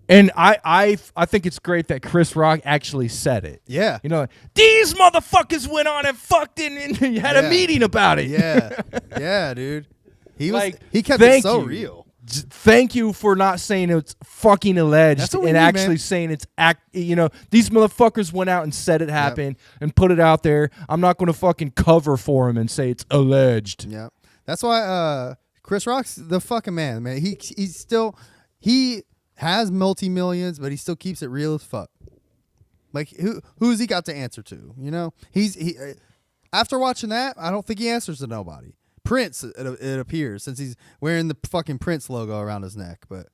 And I think it's great that Chris Rock actually said it. Yeah. You know, these motherfuckers went on and fucked and had a Yeah. meeting about it. Yeah. Yeah, dude. He was. Like, He kept it thank so you. real. Thank you for not saying it's fucking alleged That's and what we need, actually man. saying it's these motherfuckers went out and said it happened and put it out there. I'm not going to fucking cover for him and say it's alleged. Yeah. That's why Chris Rock's the fucking man, man. He has multi-millions, but he still keeps it real as fuck. Like who's he got to answer to? You know, after watching that, I don't think he answers to nobody. Prince, it appears, since he's wearing the fucking Prince logo around his neck. But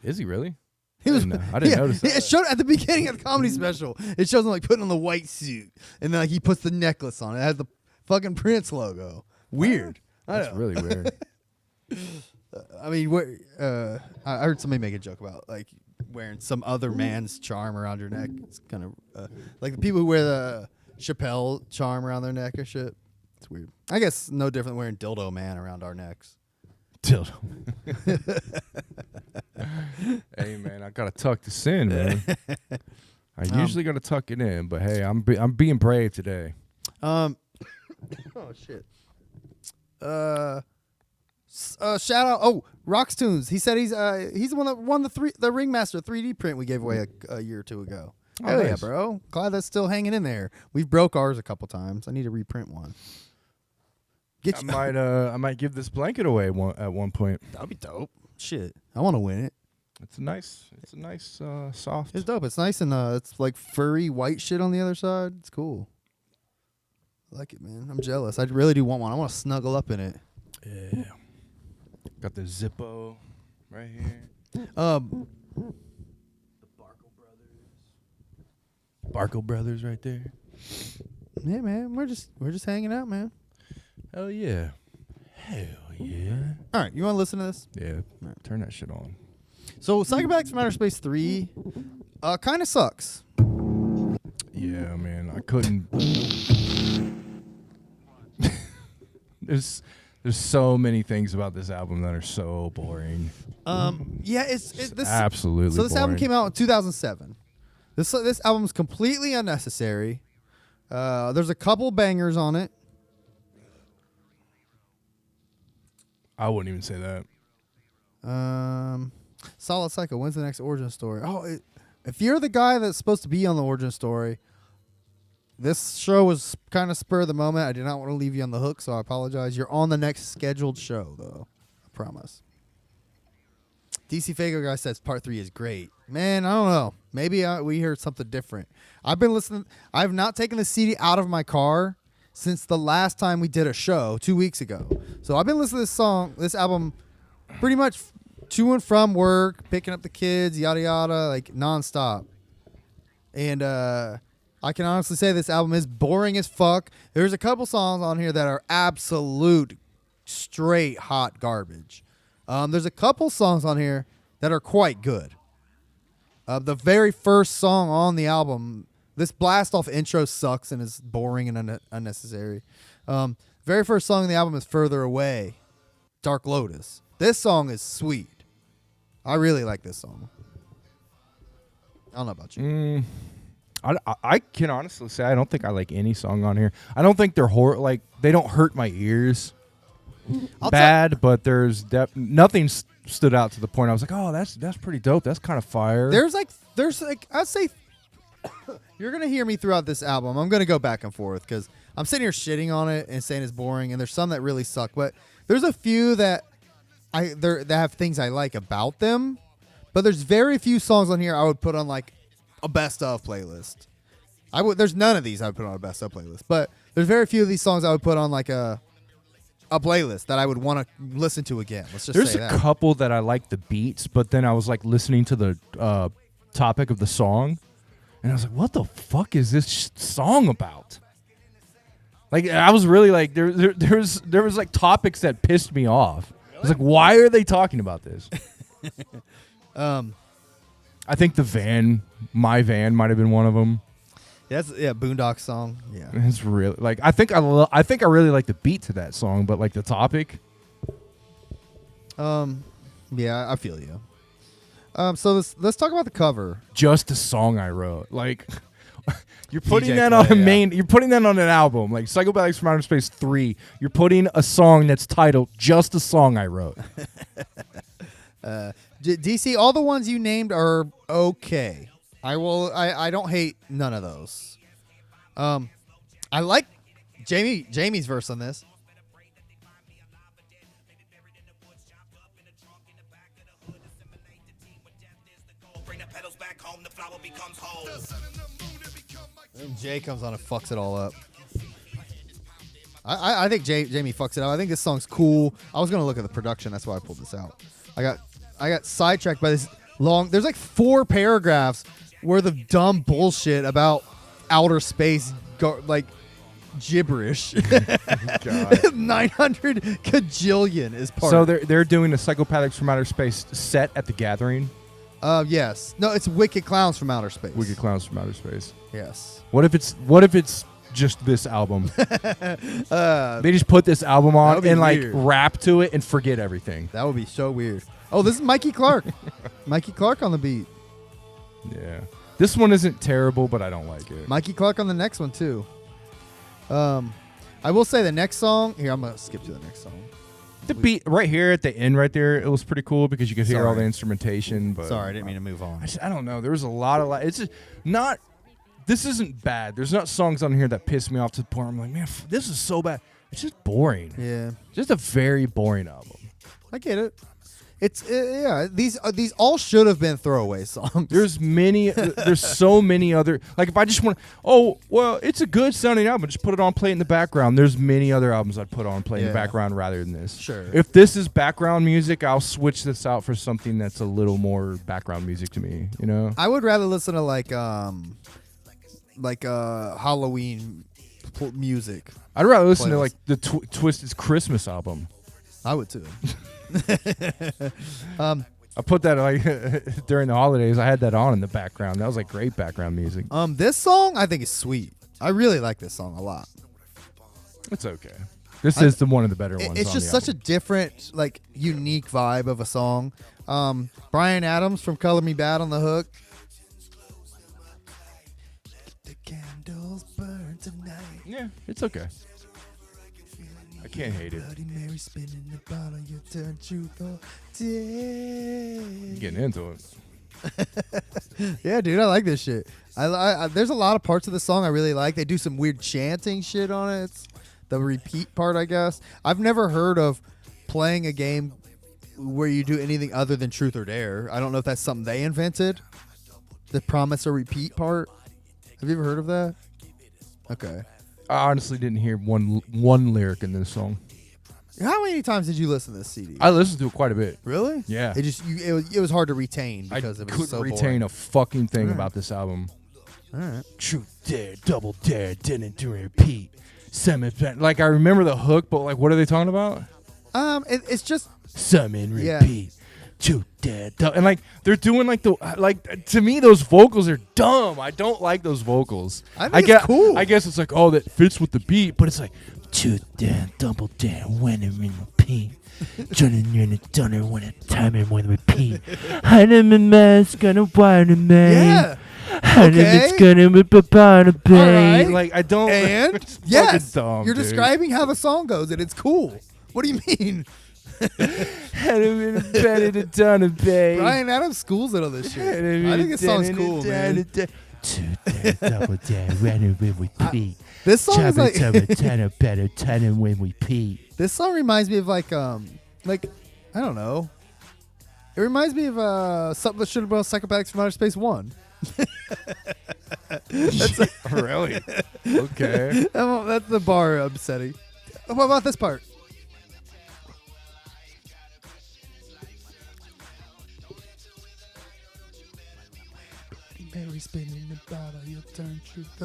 Is he really? He was. I didn't notice that. It showed at the beginning of the comedy special. It shows him like putting on the white suit, and then like he puts the necklace on. It has the fucking Prince logo. Weird. That's really weird. I mean, what? I heard somebody make a joke about like wearing some other man's charm around your neck. It's kind of like the people who wear the Chappelle charm around their neck or shit. It's weird. I guess no different than wearing Dildo Man around our necks. Dildo. Hey man, I gotta tuck this in, man. I usually gotta tuck it in, but hey, I'm being brave today. Oh shit. Shout out. Oh, Roxtunes. He said he's the one that won the Ringmaster 3D print we gave away a year or two ago. Oh, Hell yeah, nice. bro. Glad that's still hanging in there. We've broke ours a couple times. I need to reprint one. I might give this blanket away at one point. That'd be dope. Shit, I want to win it. It's a nice soft. It's dope. It's nice and it's like furry white shit on the other side. It's cool. I like it, man. I'm jealous. I really do want one. I want to snuggle up in it. Yeah. Got the Zippo right here. Um, Barkle Brothers right there. yeah, man. We're just hanging out, man. Hell yeah. Hell yeah. All right, you want to listen to this? Yeah. Turn that shit on. So, Psychopathics from Outer Space 3 kind of sucks. Yeah, man. I couldn't. There's so many things about this album that are so boring. Yeah, it's this Absolutely. So this album boring. came out in 2007. This album's completely unnecessary. There's a couple bangers on it. I wouldn't even say that. Solid Psycho. When's the next origin story? Oh, if you're the guy that's supposed to be on the origin story, this show was kind of spur of the moment. I did not want to leave you on the hook, so I apologize. You're on the next scheduled show, though. I promise. DC Fago guy says part 3 is great. Man, I don't know. Maybe we heard something different. I've been listening. I've not taken the CD out of my car since the last time we did a show 2 weeks ago. So I've been listening to this album, pretty much to and from work, picking up the kids, yada yada, like nonstop. And I can honestly say this album is boring as fuck. There's a couple songs on here that are absolute straight hot garbage. There's a couple songs on here that are quite good. The very first song on the album, this blast off intro sucks and is boring and unnecessary. Very first song on the album is Further Away, Dark Lotus. This song is sweet. I really like this song. I don't know about you. I can honestly say I don't think I like any song on here. I don't think they're they don't hurt my ears. Bad, but there's nothing stood out to the point I was like, oh, that's pretty dope. That's kind of fire. There's like I'd say you're gonna hear me throughout this album. I'm gonna go back and forth because I'm sitting here shitting on it and saying it's boring, and there's some that really suck. But there's a few that that have things I like about them. But there's very few songs on here I would put on like a best of playlist. There's none of these I would put on a best of playlist. But there's very few of these songs I would put on like a playlist that I would want to listen to again. Let's just There's say a that. couple that I like the beats, but then I was like listening to the topic of the song, and I was like, what the fuck is this song about? Like I was really like there was like topics that pissed me off. I was like, why are they talking about this? I think my van might have been one of them. Boondock song. Yeah. It's really like I think I really like the beat to that song, but like the topic. Yeah, I feel you. So let's talk about the cover. Just a song I wrote. Like you're putting DJ that on a Clay, yeah. main. You're putting that on an album. Like Psychopathics from Outer Space 3. You're putting a song that's titled "Just a Song I Wrote." DC, all the ones you named are okay. I don't hate none of those. I like Jamie's verse on this. And Jay comes on and fucks it all up. I think Jamie fucks it up. I think this song's cool. I was gonna look at the production. That's why I pulled this out. I got sidetracked by this. long. There's like 4 paragraphs worth of dumb bullshit about outer space, like gibberish. 900 kajillion is part. So of it. they're doing the Psychopathics from Outer Space set at the Gathering. Yes. No, it's Wicked Clowns from Outer Space. Wicked Clowns from Outer Space. Yes. What if it's just this album? They just put this album that on would be and like weird. rap to it and forget everything. That would be so weird. Oh, this is Mikey Clark. Mikey Clark on the beat. Yeah. This one isn't terrible, but I don't like it. Mikey Clark on the next one too. I will say the next song. Here, I'm gonna skip to the next song. The beat right here at the end, right there, it was pretty cool because you could hear all Sorry. the instrumentation. But Sorry, I didn't mean to move on. I don't know. There was a lot of it's just not. This isn't bad. There's not songs on here that piss me off to the point where I'm like, man, this is so bad. It's just boring. Yeah, Just a very boring album. I get it. It's yeah. These all should have been throwaway songs. There's many. There's so many other. Like if I just want. Oh well, it's a good sounding album. Just put it on, play it in the background. There's many other albums I'd put on, play in the Yeah. background rather than this. Sure. If this is background music, I'll switch this out for something that's a little more background music to me. You know. I would rather listen to like Halloween music. I'd rather listen to Playlist. like the Twisted's Christmas album. I would too. I put that like during the holidays. I had that on in the background. That was like great background music. This song I think is sweet. I really like this song a lot. It's okay. This is one of the better ones. It's just such a different, like, unique vibe of a song. Bryan Adams from Color Me Bad on the hook. The candles burn tonight. Yeah, it's okay. I can't hate it. Bloody Mary spinning the bottle, you turn truth or dare. Getting into it. Yeah, dude, I like this shit. I there's a lot of parts of the song I really like. They do some weird chanting shit on it. It's the repeat part, I guess. I've never heard of playing a game where you do anything other than truth or dare. I don't know if that's something they invented. The promise or repeat part. Have you ever heard of that? Okay. I honestly didn't hear one lyric in this song. How many times did you listen to this CD? I listened to it quite a bit. Really? Yeah. It was hard to retain because I it was couldn't so retain boring. a fucking thing about this album. All right. Truth, dare, double dare, didn't do repeat. Summon, like I remember the hook, but like what are they talking about? It's just Summon, Yeah. repeat. Truth, dare, and like they're doing like to me those vocals are dumb. I don't like those vocals. I think it's cool. I guess it's like that fits with the beat, but it's like truth, dare, double dare, when and repeat. Turning in a dunner when a time and when repeat. I'm a mask on a wire yeah. It's gonna be Papa All right. Like I don't. And it's fucking yes, dumb, you're dude. describing how the song goes, and it's cool. What do you mean? Bryan Bryan Adams schools it on this shit. I think this song's cool, man. This song is like this song reminds me of like I don't know. It reminds me of something that should have been on Psychopathics from Outer Space 1. Really? Okay. That's the bar upsetting. What about this part? Mary spinning the bottle, you turn truth.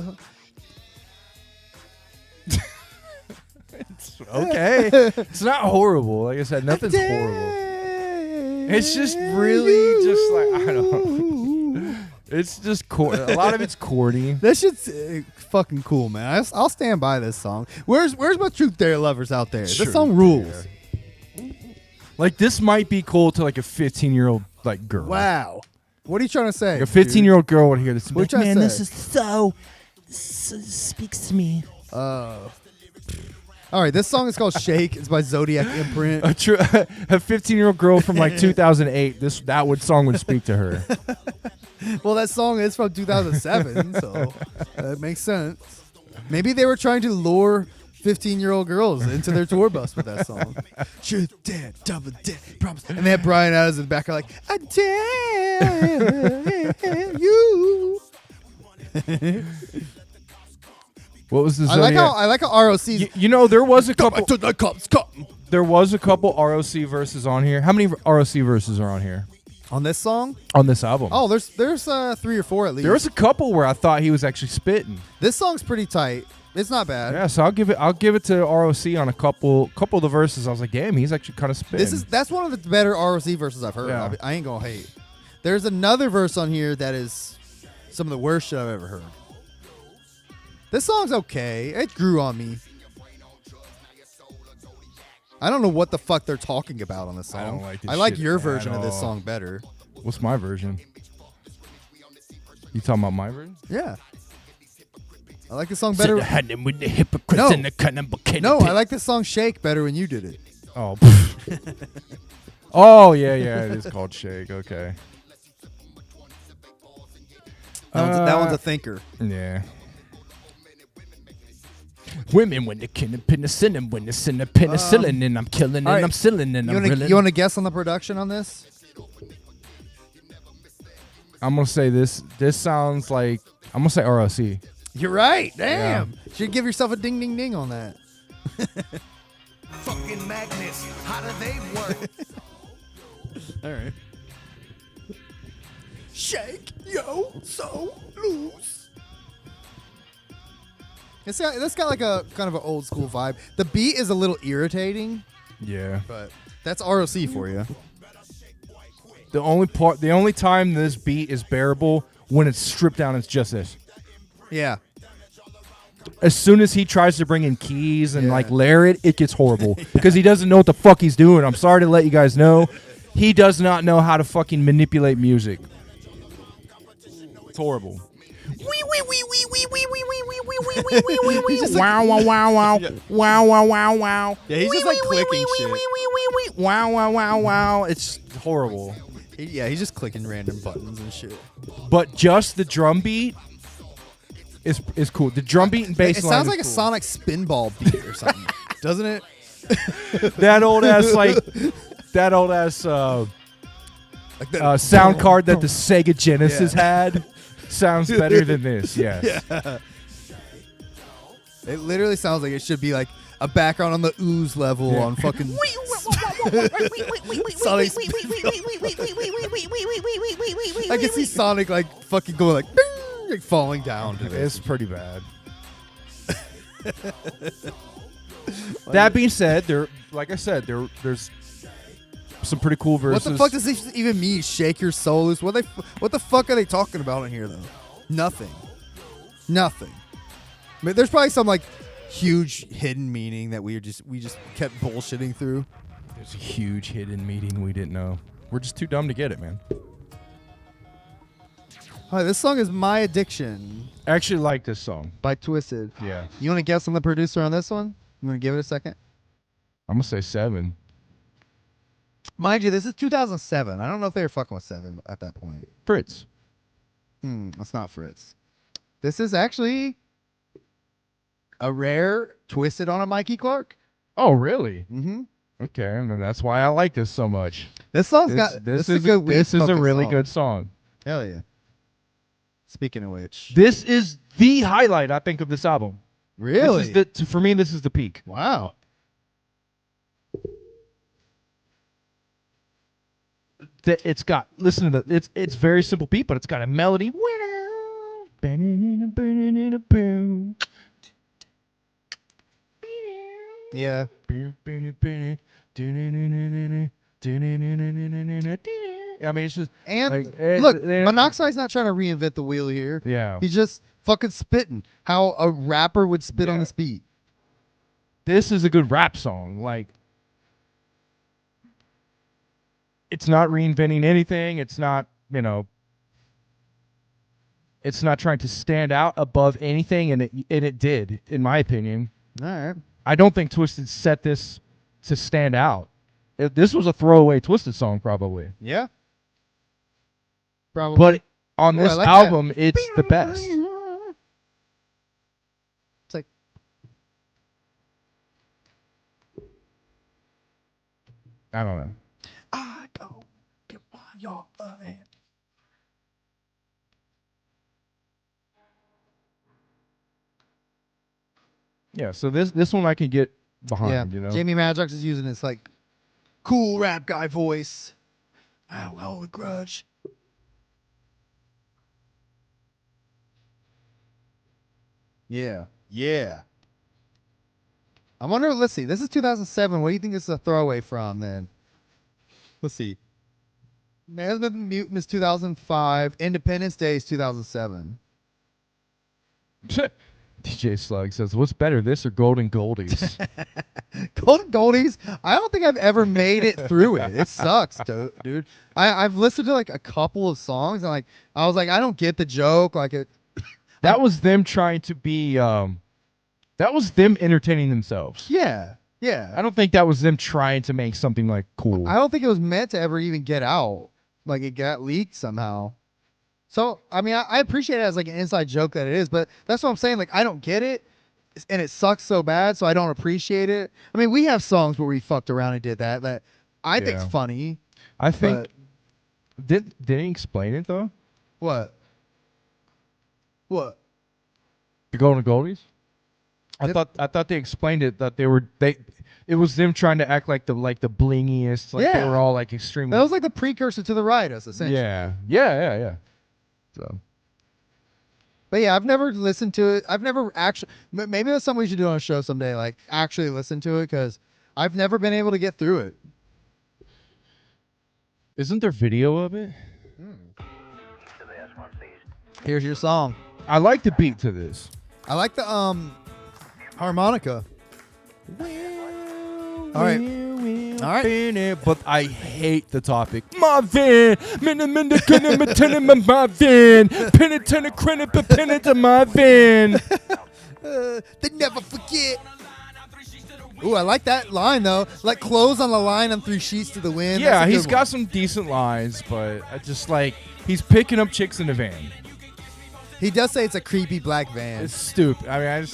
Okay. It's not horrible. Like I said, nothing's horrible. It's just really just like I don't know. It's just a lot of it's corny. That shit's fucking cool, man. I'll stand by this song. Where's my truth dare lovers out there? This song rules. Like this might be cool to like a 15-year-old like girl. Wow. What are you trying to say? Like a 15-year-old girl would hear this. What you trying to say? This speaks to me. All right, this song is called Shake. It's by Zodiac Imprint. A 15-year-old girl from like 2008. That song would speak to her. Well, that song is from 2007, so that makes sense. Maybe they were trying to lure 15-year-old girls into their tour bus with that song. Truth, dare, double dare, promise. And they had Bryan Adams in the back like, I dare you. What was the I like how ROC's. You know, there was a couple. To the cops, come. There was a couple ROC verses on here. How many ROC verses are on here? On this song? on this album. Oh, there's 3 or 4 at least. There was a couple where I thought he was actually spitting. This song's pretty tight. It's not bad. Yeah, so I'll give it to ROC on a couple of the verses. I was like, damn, he's actually kind of spitting. That's one of the better ROC verses I've heard. Yeah. I ain't gonna hate. There's another verse on here that is some of the worst shit I've ever heard. This song's okay. It grew on me. I don't know what the fuck they're talking about on this song. I don't like this I like shit your at version of this all. song better. What's my version? You talking about my version? Yeah. I like this song better. With the hypocrites No. and the cannibal No, I like this song Shake better when you did it. Oh. Oh yeah, it is called Shake. Okay. That one's a thinker. Yeah. Women when they killing penicillin, when they send the penicillin, and I'm killing and all right. I'm sealing and I'm reeling. You want to guess on the production on this? I'm gonna say this. This sounds like I'm gonna say RLC. You're right. Damn. Should give yourself a ding ding ding on that. Fucking magnets, how do they work? All right. Shake yo so loose. It's got like a kind of an old school vibe. The beat is a little irritating, Yeah. but that's ROC for you. The only time this beat is bearable when it's stripped down. It's just this. Yeah. As soon as he tries to bring in keys and Yeah. like layer it, it gets horrible because he doesn't know what the fuck he's doing. I'm sorry to let you guys know, he does not know how to fucking manipulate music. It's horrible. Wow, wow, wow, wow. Wow, wow, wow, wow. Yeah, he's just like clicking shit. Wow, wow, wow, wow. It's horrible. Yeah, he's just clicking random buttons and shit. But just the drum beat is cool. The drum beat and bass It line sounds is like a cool. Sonic Spinball beat or something, doesn't it? That old ass Like that. sound card that the Sega Genesis had sounds better than this. Yes. Yeah. It literally sounds like it should be like a background on the ooze level on fucking Sonic. I can see Sonic like fucking going like, "Bing," like falling down to this. It's pretty bad. That being said, there's some pretty cool verses. What the fuck does this even mean? Shake your soul loose. What the fuck are they talking about in here though? Nothing. I mean, there's probably some like huge hidden meaning that we just kept bullshitting through. There's a huge hidden meaning we didn't know. We're just too dumb to get it, man. All right, this song is "My Addiction" I actually like this song. by Twisted. Yeah. You want to guess on the producer on this one? You want to give it a second? I'm gonna say 7. Mind you, this is 2007. I don't know if they were fucking with 7 at that point. Fritz. That's not Fritz. This is actually a rare Twisted on a Mikey Clark. Oh, really? Mm-hmm. Okay, and that's why I like this so much. This song's got This is is a good weed this is a smoking really song. good song. Hell yeah. Speaking of which, This is the highlight, I think, of this album. really? For me, this is the peak. Wow. It's got listen to the it's very simple beat, but it's got a melody. Yeah. I mean, it's just And like, look, Monoxide's not trying to reinvent the wheel here. yeah. He's just fucking spitting how a rapper would spit on Yeah. this beat. This is a good rap song. Like, it's not reinventing anything. It's not, it's not trying to stand out above anything, and it did, in my opinion. All right. I don't think Twisted set this to stand out. This was a throwaway Twisted song, probably. Yeah. Probably. But on Ooh, this I like album, it's the best. It's like I don't know. I go get your hand. Yeah, so this one I can get behind, Yeah. Jamie Madrox is using this like cool rap guy voice. I will hold a grudge. Yeah. Yeah. I wonder, let's see. This is 2007. What do you think this is a throwaway from then? Let's see. Man with the Mutant is 2005. Independence Day is 2007. DJ Slug says, "What's better, this or Golden Goldies?" Golden Goldies, I don't think I've ever made it through it. It sucks, dude. I've listened to like a couple of songs and like I was like, I don't get the joke. Like it. That was them trying to be. That was them entertaining themselves. Yeah. Yeah. I don't think that was them trying to make something like cool. I don't think it was meant to ever even get out. Like it got leaked somehow. So I mean, I appreciate it as like an inside joke that it is, but that's what I'm saying. Like I don't get it, and it sucks so bad, so I don't appreciate it. I mean, we have songs where we fucked around and did that I think's funny. I think did he explain it though? What? What? The Golden Goldies? I thought they explained it that it was them trying to act like the blingiest, like they were all like extremely. That was like the precursor to the Riotous, essentially. Yeah. So, but yeah, I've never listened to it. I've never actually. Maybe that's something we should do on a show someday. Like actually listen to it because I've never been able to get through it. isn't there video of it? Here's your song. I like the beat to this. I like the harmonica. All right. But I hate the topic. My van, minna couldn't attend my van, penitent credit, but penitent my van. They never forget. Ooh, I like that line though. Like clothes on the line and 3 sheets to the wind. Yeah, That's a he's good got one. some decent lines, but I just like he's picking up chicks in the van. He does say it's a creepy black van. It's stupid. I mean,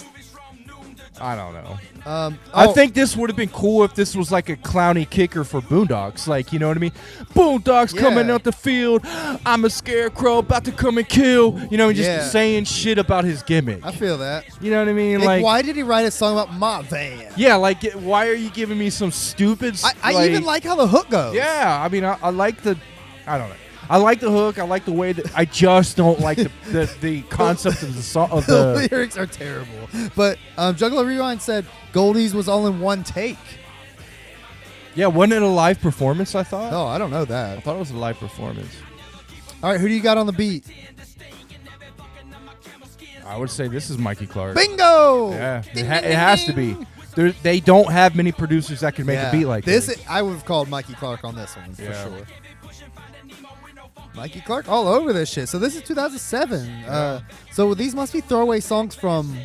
I don't know. I I think this would have been cool if this was like a clowny kicker for Boondocks. Like, you know what I mean? Boondocks coming out the field. I'm a scarecrow about to come and kill. You know, just saying shit about his gimmick. I feel that. You know what I mean? Like, why did he write a song about my van? Yeah, like, why are you giving me some stupid... I even like how the hook goes. Yeah, I mean, I like the... I don't know. I like the hook. I like the way that... I just don't like the concept of the song. Of the lyrics are terrible. But Juggalo Rewind said Goldies was all in one take. Yeah, wasn't it a live performance, I thought? Oh, I don't know that. I thought it was a live performance. All right, who do you got on the beat? I would say this is Mikey Clark. Bingo! Yeah, it has to be. They don't have many producers that can make a beat like this. I would have called Mikey Clark on this one for Yeah. sure. Mikey Clark all over this shit. So this is 2007. So these must be throwaway songs from...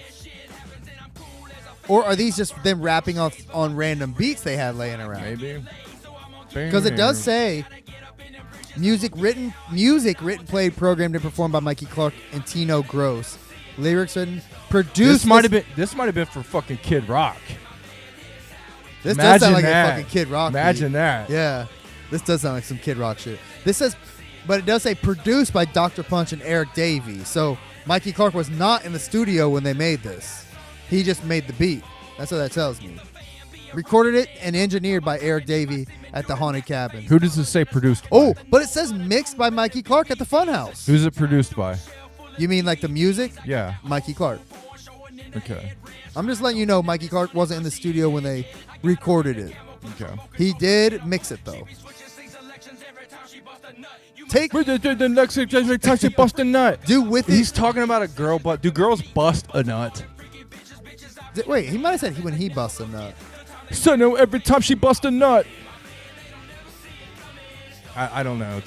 Or are these just them rapping on random beats they had laying around? Maybe. Because it does say music written, played, programmed, and performed by Mikey Clark and Tino Gross. Lyrics written, produced. This might have been for fucking Kid Rock. This does sound like that. a fucking Kid Rock. Imagine beat. that. Yeah, this does sound like some Kid Rock shit. This says, but it does say produced by Dr. Punch and Eric Davey. So Mikey Clark was not in the studio when they made this. He just made the beat. That's what that tells me. Recorded it and engineered by Eric Davey at the Haunted Cabin. Who does it say produced by? Oh, but it says mixed by Mikey Clark at the Funhouse. Who's it produced by? You mean like the music? Yeah. Mikey Clark. Okay. I'm just letting you know Mikey Clark wasn't in the studio when they recorded it. Okay. He did mix it though. Take the next time she bust a nut. Dude, with He's talking about a girl, but do girls bust a nut? Wait, he might have said when he busts a nut. So no, every time she bust a nut. I don't know.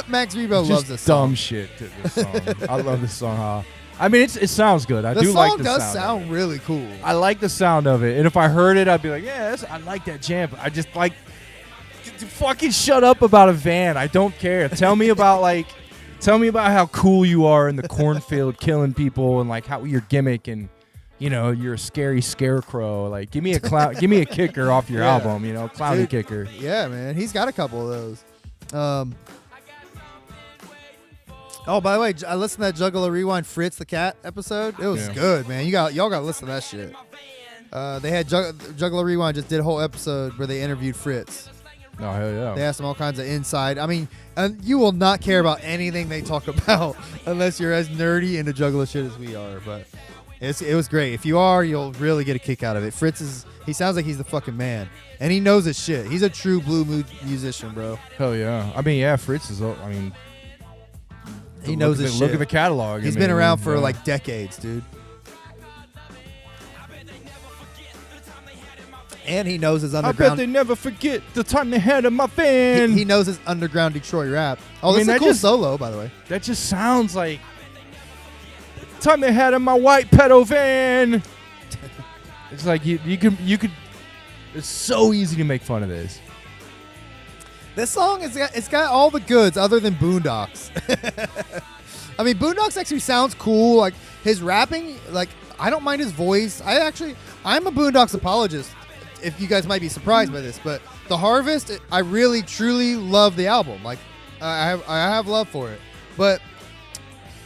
Max Rebo loves this dumb song. shit to this song. I love this song. Huh? I mean, it sounds good. I The do song like the does sound. sound really cool. I like the sound of it, and if I heard it, I'd be like, yeah, I like that jam. But I just like, fucking shut up about a van. I don't care. Tell me about how cool you are in the cornfield, killing people, and like how your gimmick and. You know, you're a scary scarecrow. Like, give me a clown, give me a kicker off your album. You know, clowny Dude, kicker. Yeah, man, he's got a couple of those. Oh, by the way, I listened to that Juggalo Rewind Fritz the Cat episode. It was good, man. Y'all got to listen to that shit. They had Juggalo Rewind just did a whole episode where they interviewed Fritz. Oh hell yeah! They ask them all kinds of inside. I mean, and you will not care about anything they talk about unless you're as nerdy into juggalo shit as we are. But it was great. If you are, you'll really get a kick out of it. He sounds like he's the fucking man, and he knows his shit. He's a true blue mood musician, bro. Hell yeah! I mean, yeah, Fritz is. I mean, He knows his shit. Look at the catalog. He's been around for like decades, dude. And he knows his I bet underground. they never forget the time they had in my van. He knows his underground Detroit rap. Oh, I this mean, is a that cool just- solo, by the way. That just sounds like the time they had in my white pedo van. It's like you could. It's so easy to make fun of this. This song it's got all the goods other than Boondocks. I mean, Boondocks actually sounds cool. Like his rapping, like I don't mind his voice. I'm a Boondocks apologist. If you guys might be surprised by this, but The Harvest, I really truly love the album. Like I have love for it. But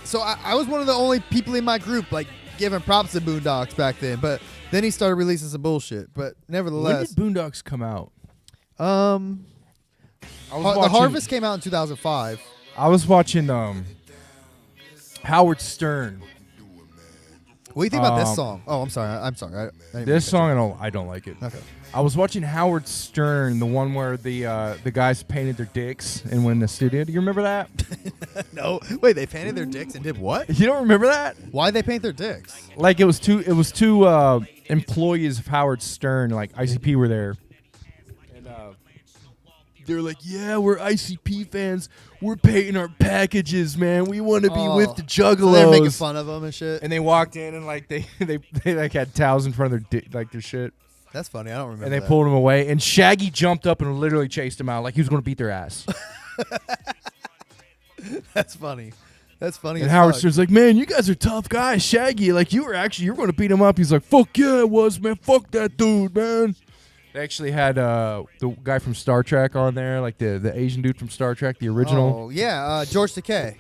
so I was one of the only people in my group like giving props to Boondocks back then. But then he started releasing some bullshit. But nevertheless, When did Boondocks come out? The Harvest came out in 2005. I was watching Howard Stern. What do you think about this song? Oh, I'm sorry. I didn't mean This to song, I don't like it. Okay. I was watching Howard Stern, the one where the guys painted their dicks and went in the studio. Do you remember that? No. Wait, they painted their dicks and did what? You don't remember that? Why'd they paint their dicks? Like it was two employees of Howard Stern, like ICP were there. And they were like, "Yeah, we're ICP fans. We're painting our packages, man. We want to be with the juggalos." So they're making fun of them and shit. And they walked in and like they like had towels in front of their shit. That's funny. I don't remember. And they that. pulled him away, and Shaggy jumped up and literally chased him out like he was going to beat their ass. That's funny. That's funny. And as Howard fuck. Stern's like, "Man, you guys are tough guys, Shaggy. Like you were going to beat him up." He's like, "Fuck yeah, it was, man. Fuck that dude, man." They actually had the guy from Star Trek on there, like the Asian dude from Star Trek, the original. Oh yeah, George Takei.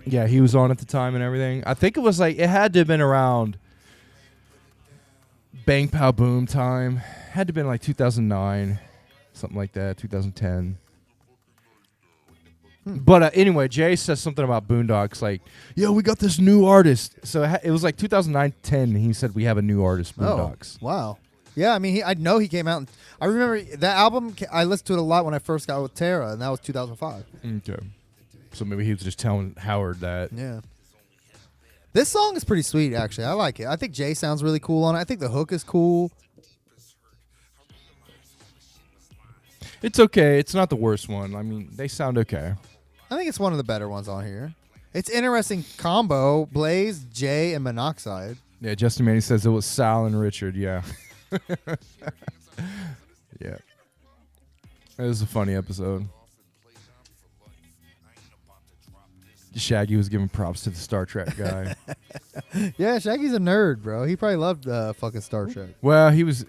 Yeah, he was on at the time and everything. I think it was like it had to have been around Bang Pow Boom time. Had to have been like 2009, something like that, 2010. But anyway, Jay says something about Boondocks, like, "Yeah, we got this new artist." So it was like 2009, 10. He said we have a new artist, Boondocks. Oh, wow. Yeah, I mean, I know he came out. I remember that album. I listened to it a lot when I first got with Tara, and that was 2005. Okay. So maybe he was just telling Howard that. Yeah. This song is pretty sweet, actually. I like it. I think Jay sounds really cool on it. I think the hook is cool. It's okay. It's not the worst one. I mean, they sound okay. I think it's one of the better ones on here. It's interesting combo: Blaze, Jay, and Monoxide. Yeah, Justin Manny says it was Sal and Richard. Yeah. Yeah. It was a funny episode. Shaggy was giving props to the Star Trek guy. Yeah, Shaggy's a nerd, bro. He probably loved fucking Star Trek. Well, he was.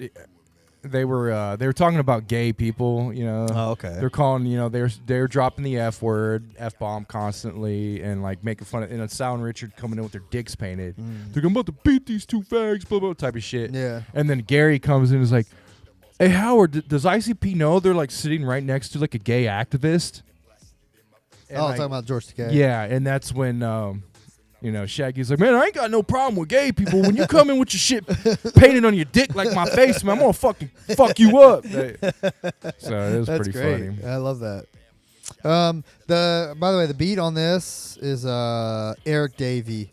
They were talking about gay people, you know. Oh, okay. They're calling, you know, they're dropping the F word, F bomb constantly, and like making fun of. And Sal and Richard coming in with their dicks painted. They're about to beat these two fags, blah blah type of shit. Yeah. And then Gary comes in and is like, "Hey Howard, does ICP know they're like sitting right next to like a gay activist?" And, Oh, like, talking about George Takei. yeah, and that's when you know, Shaggy's like, "Man, I ain't got no problem with gay people. When you come in with your shit painted on your dick like my face, man, I'm gonna fucking fuck you up." So it was That's pretty great. funny. I love that. By the way, the beat on this is Eric Davey,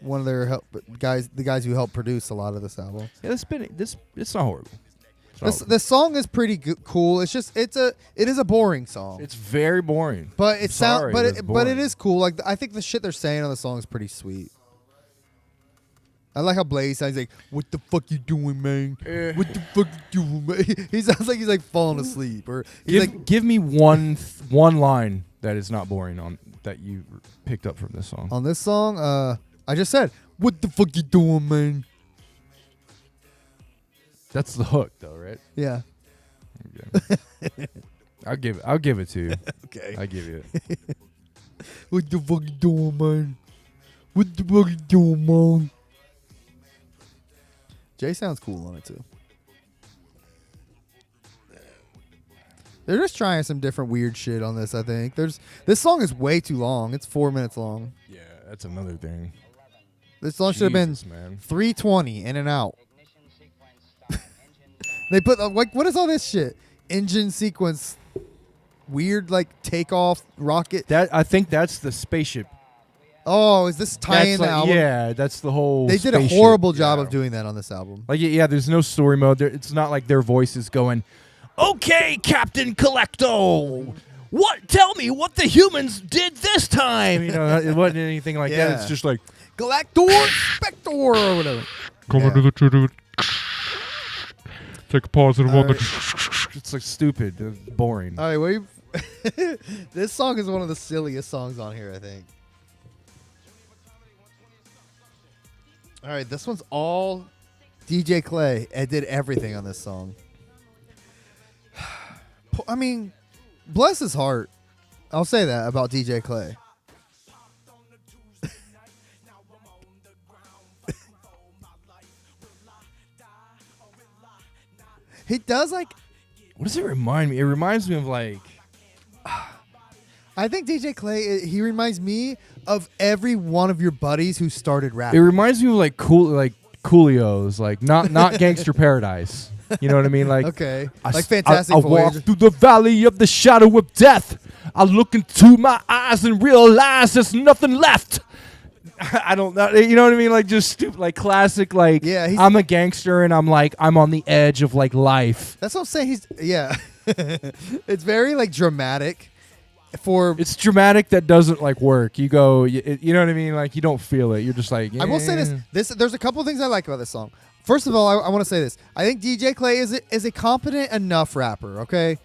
one of their the guys who helped produce a lot of this album. Yeah, it's not horrible. This song is pretty cool. It's just it is a boring song. It's very boring. But it sounds Sorry, but it's it boring. is cool. Like I think the shit they're saying on the song is pretty sweet. I like how Blaze sounds like, "What the fuck you doing, man? What the fuck you doing, man?" He sounds like he's like falling asleep, or he's Give me one line that is not boring on that you picked up from this song. on this song. I just said, "What the fuck you doing, man?" That's the hook, though, right? Yeah. Okay. I'll give it to you. Okay. I give you it. What the fuck you doing, man? What the fuck you doing, man? Jay sounds cool on it too. They're just trying some different weird shit on this, I think. This song is way too long. It's 4 minutes long. Yeah, that's another thing. This song should have been Jesus, man. 320 in and out. They put what is all this shit? Engine sequence, weird like takeoff rocket. I think that's the spaceship. Oh, is this tying That's the like, album? yeah, that's the whole. They did a spaceship. horrible job Yeah. of doing that on this album. Like, yeah, there's no story mode. It's not like their voices going, "Okay, Captain Collecto, tell me what the humans did this time." You know, it wasn't anything like that. Yeah. It's just like, Galactor Spector or whatever. Coming to the trigger. Take a positive on the. it's like stupid, boring. All right, this song is one of the silliest songs on here, I think. All right, this one's all DJ Clay. Ed did everything on this song. I mean, bless his heart. I'll say that about DJ Clay. He does like. What does it remind me? It reminds me of like. I think DJ Clay. He reminds me of every one of your buddies who started It rapping. reminds me of like Coolios, like not Gangster Paradise. You know what I mean? Like Okay, I like s- Fantastic I walk Voyage. through the valley of the shadow of death. I look into my eyes and realize there's nothing left. I don't know. You know what I mean? Like just stupid, like classic. Like Yeah, he's- I'm a gangster and I'm on the edge of like life. That's what I'm saying. It's very like dramatic. It's dramatic that doesn't like work. You go, you know what I mean? Like you don't feel it. You're just like. I will say "Eh." this. There's a couple things I like about this song. First of all, I want to say this. I think DJ Clay is a competent enough rapper. Okay.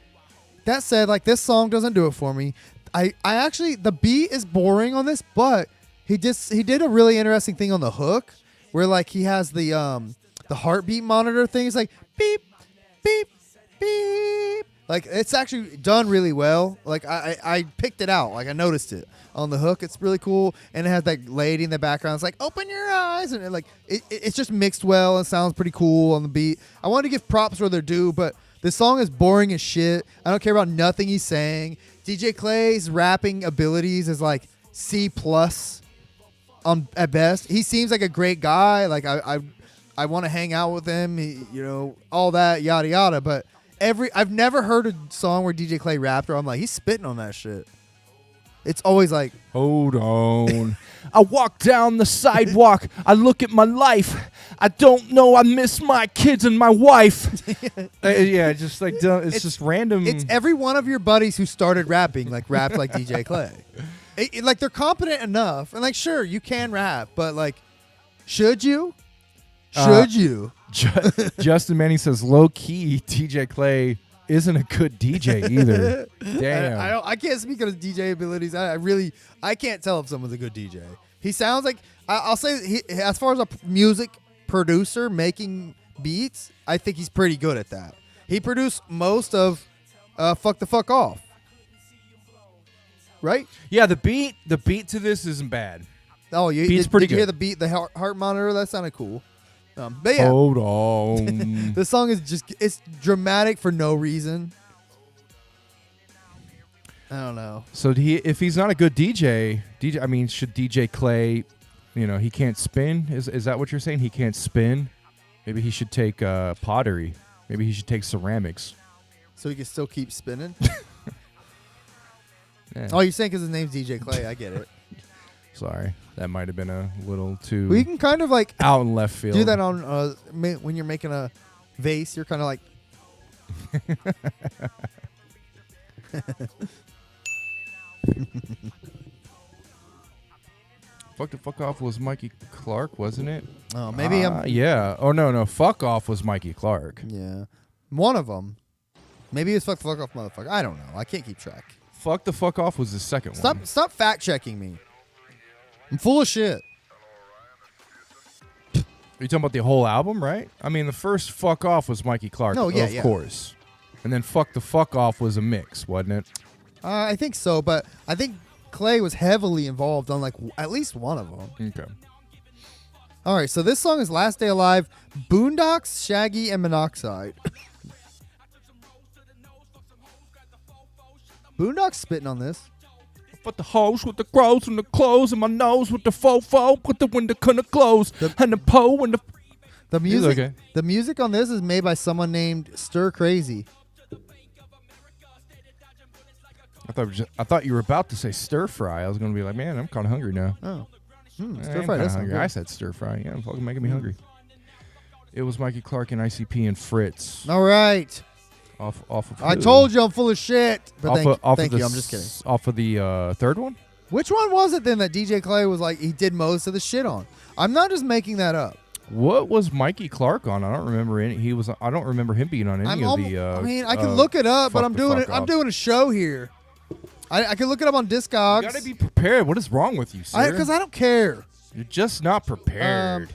That said, like this song doesn't do it for me. I actually the beat is boring on this, but he did a really interesting thing on the hook where like he has the heartbeat monitor thing. It's like beep beep beep. Like it's actually done really well. Like I picked it out. Like I noticed it on the hook. It's really cool, and it has that lady in the background. It's like open your eyes, and it's just mixed well and sounds pretty cool on the beat. I wanted to give props where they're due, but this song is boring as shit. I don't care about nothing he's saying. DJ Clay's rapping abilities is like C plus at best. He seems like a great guy. Like I want to hang out with him. All that yada yada, but. I've never heard a song where DJ Clay rapped where I'm like, he's spitting on that shit. It's always like, Hold on. I walk down the sidewalk. I look at my life. I don't know. I miss my kids and my wife. Yeah, just like it's just random. it's every one of your buddies who started rapping, like rapped like DJ Clay. Like they're competent enough. And like, sure, you can rap, but like, should you? Should you? Justin Manning says, low key, DJ Clay isn't a good DJ either. Damn. I can't speak on his DJ abilities. I can't tell if someone's a good DJ. He sounds like I'll say as far as a music producer making beats, I think he's pretty good at that. He produced most of Fuck the Fuck Off. Right? Yeah, the beat to this isn't bad. Oh, Beat's pretty did you hear good. the beat, the heart monitor? That sounded cool. But yeah, Hold on. the song is it's dramatic for no reason. I don't know. So if he's not a good DJ, I mean, should DJ Clay, he can't spin? Is that what you're saying? He can't spin? Maybe he should take pottery. Maybe he should take ceramics. So he can still keep spinning? Yeah. Oh, you're saying because his name's DJ Clay. I get it. Sorry, that might have been a little too Well, you can kind of like out in left field. do that on when you're making a vase. You're kind of like. Fuck the fuck off was Mikey Clark, wasn't it? Oh, maybe I'm. Yeah. Oh no, fuck off was Mikey Clark. Yeah, one of them. Maybe it's fuck off, motherfucker. I don't know. I can't keep track. Fuck the fuck off was the second one. Stop fact checking me. I'm full of shit. Are you talking about the whole album, right? I mean, the first fuck off was Mikey Clark. No, yeah, of yeah. course. And then fuck the fuck off was a mix, wasn't it? I think so, but I think Clay was heavily involved on like at least one of them. Okay. All right, so this song is Last Day Alive, Boondocks, Shaggy, and Monoxide. Boondocks spitting on this. Put the hose with the grows and the clothes and my nose with the fofo. Put the window kind of close and the pole and the. The music. okay. The music on this is made by someone named Stir Crazy. I thought you were about to say stir fry. I was gonna be like, man, I'm kind of hungry now. Oh, I stir am fry. kinda That's hungry. good. I said stir fry. Yeah, fucking making me hungry. It was Mikey Clark and ICP and Fritz. All right. Off of. I who? told you I'm full of shit. But thank of you. I'm just kidding. Off of the third one. Which one was it then that DJ Clay was like he did most of the shit on? I'm not just making that up. What was Mikey Clark on? I don't remember any. I don't remember him being on any of the. I mean, I can look it up, but Fuck I'm the doing it. Fuck I'm Off. doing a show here. I can look it up on Discogs. You gotta be prepared. What is wrong with you, sir? Because I don't care. You're just not prepared.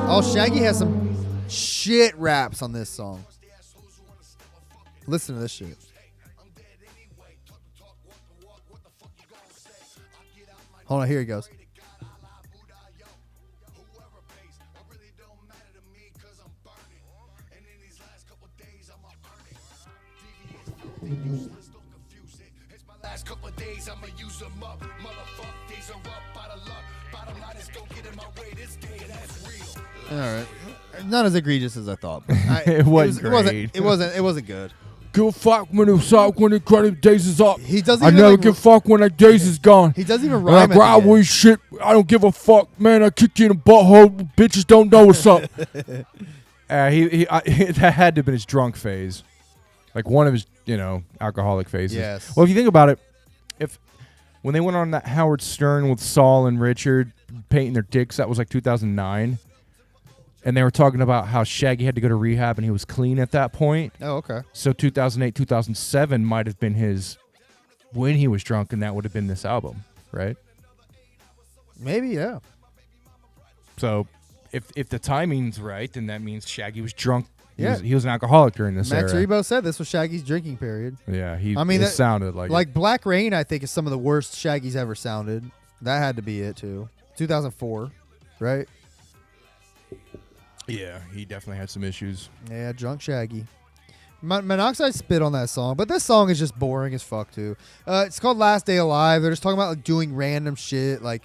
Oh, Shaggy has some shit raps on this song. Listen to this shit. Hold on, here he goes. Last couple of days, I'ma use them up. Motherfuck, these are up by the luck. Bottom line is don't get in my way this day, that's real. All right, not as egregious as I thought. But It wasn't great. It wasn't good. Give a fuck when the fuck when the credit days is up. He doesn't. I even, never like, give a fuck when that days is gone. He doesn't even When I rhyme. grab with shit, I don't give a fuck, man. I kick you in the butthole. Bitches don't know what's up. That had to have been his drunk phase, like one of his, alcoholic phases. Yes. Well, if you think about it, when they went on that Howard Stern with Saul and Richard painting their dicks, that was like 2009, and they were talking about how Shaggy had to go to rehab and he was clean at that point. Oh, okay. So 2008, 2007 might have been his when he was drunk, and that would have been this album, right? Maybe, yeah. So if the timing's right, then that means Shaggy was drunk. Yeah. He was an alcoholic during this Max era. Rebo said this was Shaggy's drinking period. Yeah, it sounded like Like Black Rain, I think, is some of the worst Shaggy's ever sounded. That had to be it, too. 2004, right? Yeah, he definitely had some issues. Yeah, drunk Shaggy. Monoxide spit on that song, but this song is just boring as fuck, too. It's called Last Day Alive. They're just talking about like doing random shit. Like,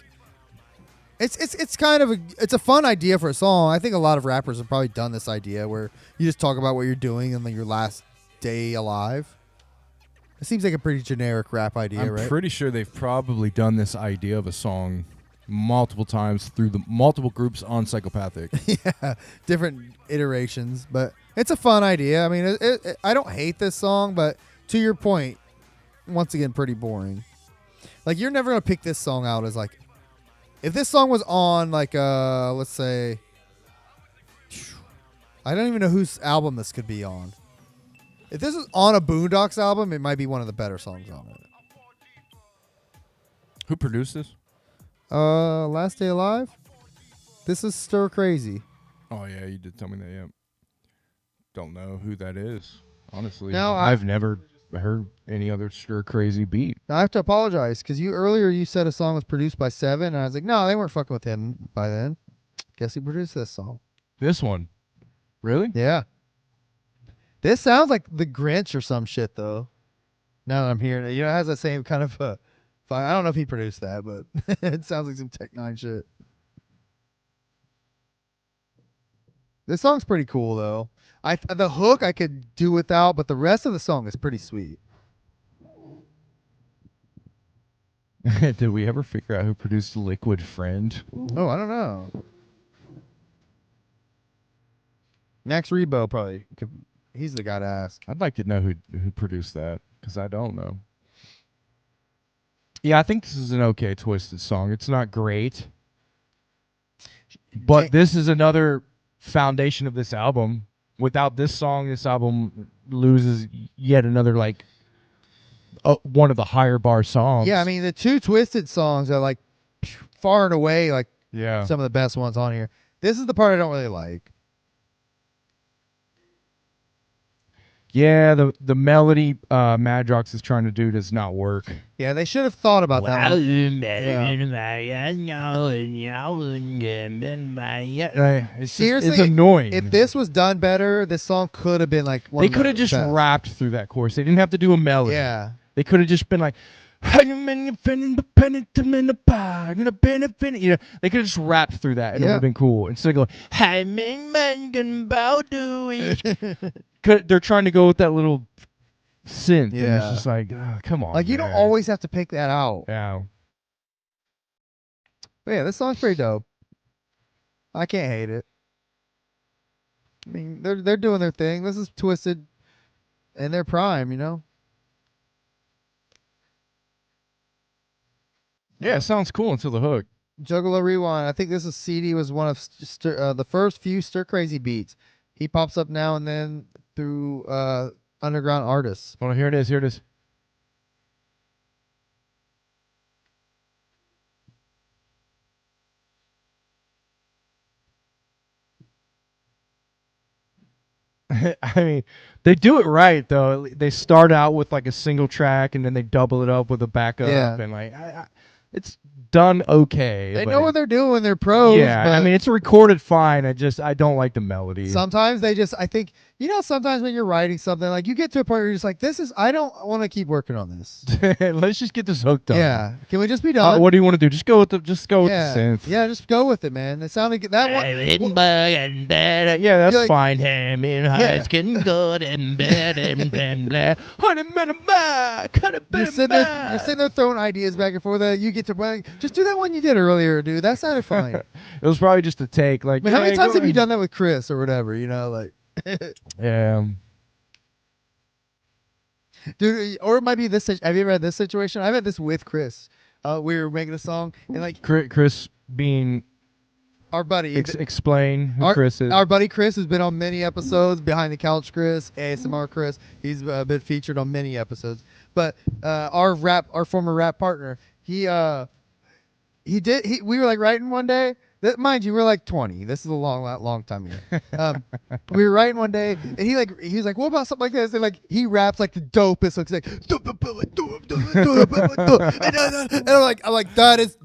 it's kind of it's a fun idea for a song. I think a lot of rappers have probably done this idea where you just talk about what you're doing and then your last day alive. It seems like a pretty generic rap idea, I'm right? pretty sure they've probably done this idea of a song multiple times through the multiple groups on Psychopathic. Yeah, different iterations, but it's a fun idea. I mean, I don't hate this song, but to your point, once again, pretty boring. Like, you're never gonna pick this song out as like, if this song was on like let's say, I don't even know whose album this could be on. If this is on a Boondocks album, it might be one of the better songs on it. Who produced this? Last Day Alive. This is Stir Crazy. Oh yeah, you did tell me that. Yeah. Don't know who that is, honestly. No, I've never heard any other Stir Crazy beat. I have to apologize because earlier you said a song was produced by Seven, and I was like, no, they weren't fucking with him by then. Guess he produced this song. This one, really? Yeah. This sounds like The Grinch or some shit, though. Now that I'm hearing it, it has that same kind of. I don't know if he produced that, but it sounds like some Tech Nine shit. This song's pretty cool, though. The hook I could do without, but the rest of the song is pretty sweet. Did we ever figure out who produced Liquid Friend? Oh, I don't know. Max Rebo probably. He's the guy to ask. I'd like to know who produced that, because I don't know. Yeah, I think this is an okay Twisted song. It's not great, but this is another foundation of this album. Without this song, this album loses yet another one of the higher bar songs. Yeah, I mean the two Twisted songs are like far and away like yeah, some of the best ones on here. This is the part I don't really like. yeah, the melody Madrox is trying to do does not work. Yeah, they should have thought about that one. It's Seriously, annoying. If this was done better, this song could have been like one They of the could have just best. rapped through that chorus. They didn't have to do a melody. Yeah. They could have just been like, you know, they could have just rapped through that and it would Yeah. have been cool. Instead of going, they're trying to go with that little synth. And Yeah. it's just like, oh, come on. Like you don't man. always have to pick that out. Yeah. But yeah, this song's pretty dope. I can't hate it. I mean, they're doing their thing. This is Twisted in their prime, you know. Yeah, it sounds cool until the hook. Juggalo Rewind. I think this is CD was one of the first few Stir Crazy beats. He pops up now and then through underground artists. Well, here it is. Here it is. I mean, they do it right though. They start out with like a single track and then they double it up with a backup, Yeah. and like it's done okay. They but- know what they're doing. They're pros. Yeah, I but mean it's recorded fine. I don't like the melody. sometimes they just. I think sometimes when you're writing something, like you get to a point where you're just like, I don't want to keep working on this. Let's just get this hooked up. Yeah. Can we just be done? What do you want to do? Just go with the yeah. the synth. Yeah, just go with it, man. It sounded good. That one. Yeah, that's You're like- fine. Ham in Yeah. it's getting good and bad and blah. 100 minute back. 100 You're minute sitting there. back. You're sitting there throwing ideas back and forth. You get to like, just do that one you did earlier, dude. That sounded fine. It was probably just a take. Like, I mean, how many hey, times go have you ahead. done that with Chris or whatever? You know, like, Yeah. dude. Or it might be this. Have you ever had this situation? I've had this with Chris. We were making a song and like Chris being our buddy. explain who Our, Chris is. our buddy Chris has been on many episodes. Behind the Couch Chris, ASMR Chris. He's been featured on many episodes. But our former rap partner, we were like writing one day. Mind you, we're like 20. This is a long time ago. We were writing one day, and he was like, "What about something like this?" And like he raps like the dopest. Looks like, and I'm like,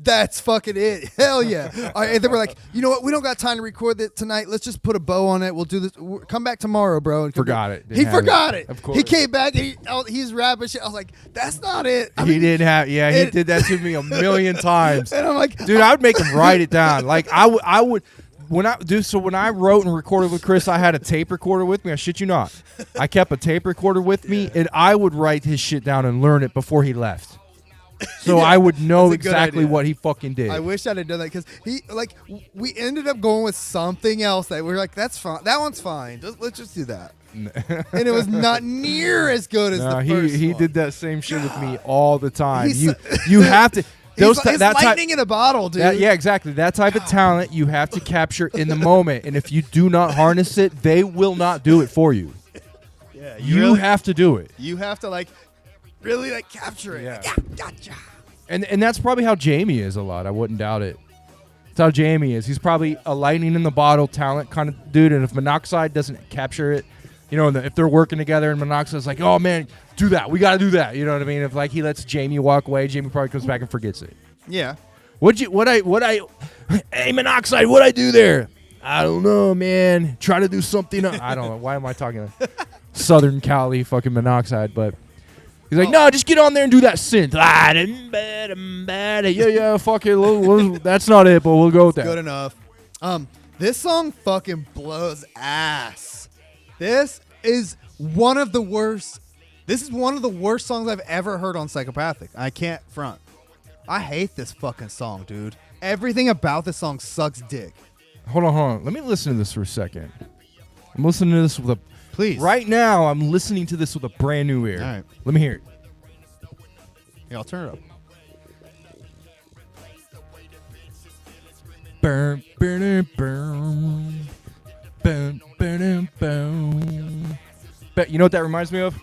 that's fucking it. Hell yeah! All right, and then we're like, you know what? We don't got time to record it tonight. Let's just put a bow on it. We'll do this. Come back tomorrow, bro. And Forgot it. Didn't He have forgot it. it. Of course. He came back and he's rapping shit. I was like, that's not it. I He mean, didn't have. Yeah, he it- did that to me a million times. and I'm like, Dude, I would make him write it down. Like I would when I wrote and recorded with Chris, I had a tape recorder with me. I shit you not. I kept a tape recorder with me, and I would write his shit down and learn it before he left. So I would know that's a good exactly idea. what he fucking did. I wish I'd have done that because we ended up going with something else that we were like, that's fine. That one's fine. Let's just do that. And it was not near as good as No, the first he one. did that same shit with me all the time. He's- You have to. It's that type, lightning in a bottle, dude. yeah, exactly. That type of talent you have to capture in the moment, and if you do not harness it, they will not do it for you. Yeah, You have to do it. You have to really capture it. Yeah. Yeah, gotcha. And that's probably how Jamie is a lot. I wouldn't doubt it. That's how Jamie is. He's probably a lightning in the bottle talent kind of dude. And if Monoxide doesn't capture it, you know, if they're working together and Monoxide's like, oh man, do that. We got to do that. You know what I mean? If like he lets Jamie walk away, Jamie probably comes back and forgets it. Yeah. Hey Monoxide, what'd I do there? I don't know, man. Try to do something. I don't know. Why am I talking Southern Cali fucking Monoxide? But he's like, no, just get on there and do that synth. Yeah, fuck it. That's not it, but we'll go with that. Good enough. This song fucking blows ass. This is one of the worst. This is one of the worst songs I've ever heard on Psychopathic. I can't front. I hate this fucking song, dude. Everything about this song sucks dick. Hold on. Let me listen to this for a second. I'm listening to this with a. Please. Right now, I'm listening to this with a brand new ear. All right. Let me hear it. Here, I'll turn it up. Burn, burn, burn. Burn, burn, burn. But you know what that reminds me of?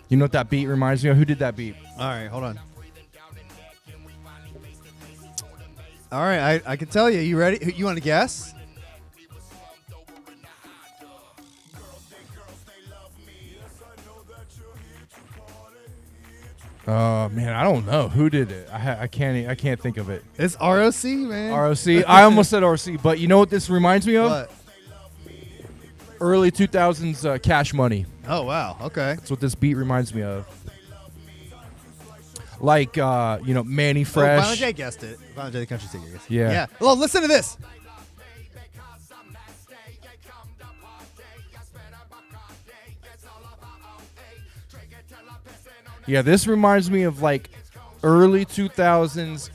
You know what that beat reminds me of? Who did that beat? All right, hold on. All right, I can tell you. You ready? You want to guess? Man, I don't know who did it. I can't think of it. It's ROC, man. ROC. I almost said ROC, but you know what this reminds me of? What? Early 2000s Cash Money. Oh wow. Okay. That's what this beat reminds me of. Like Manny Fresh. Oh, Violent J guessed it. Violent J, the country singer. Yes. Yeah. Yeah. Well, listen to this. Yeah, this reminds me of like early 2000s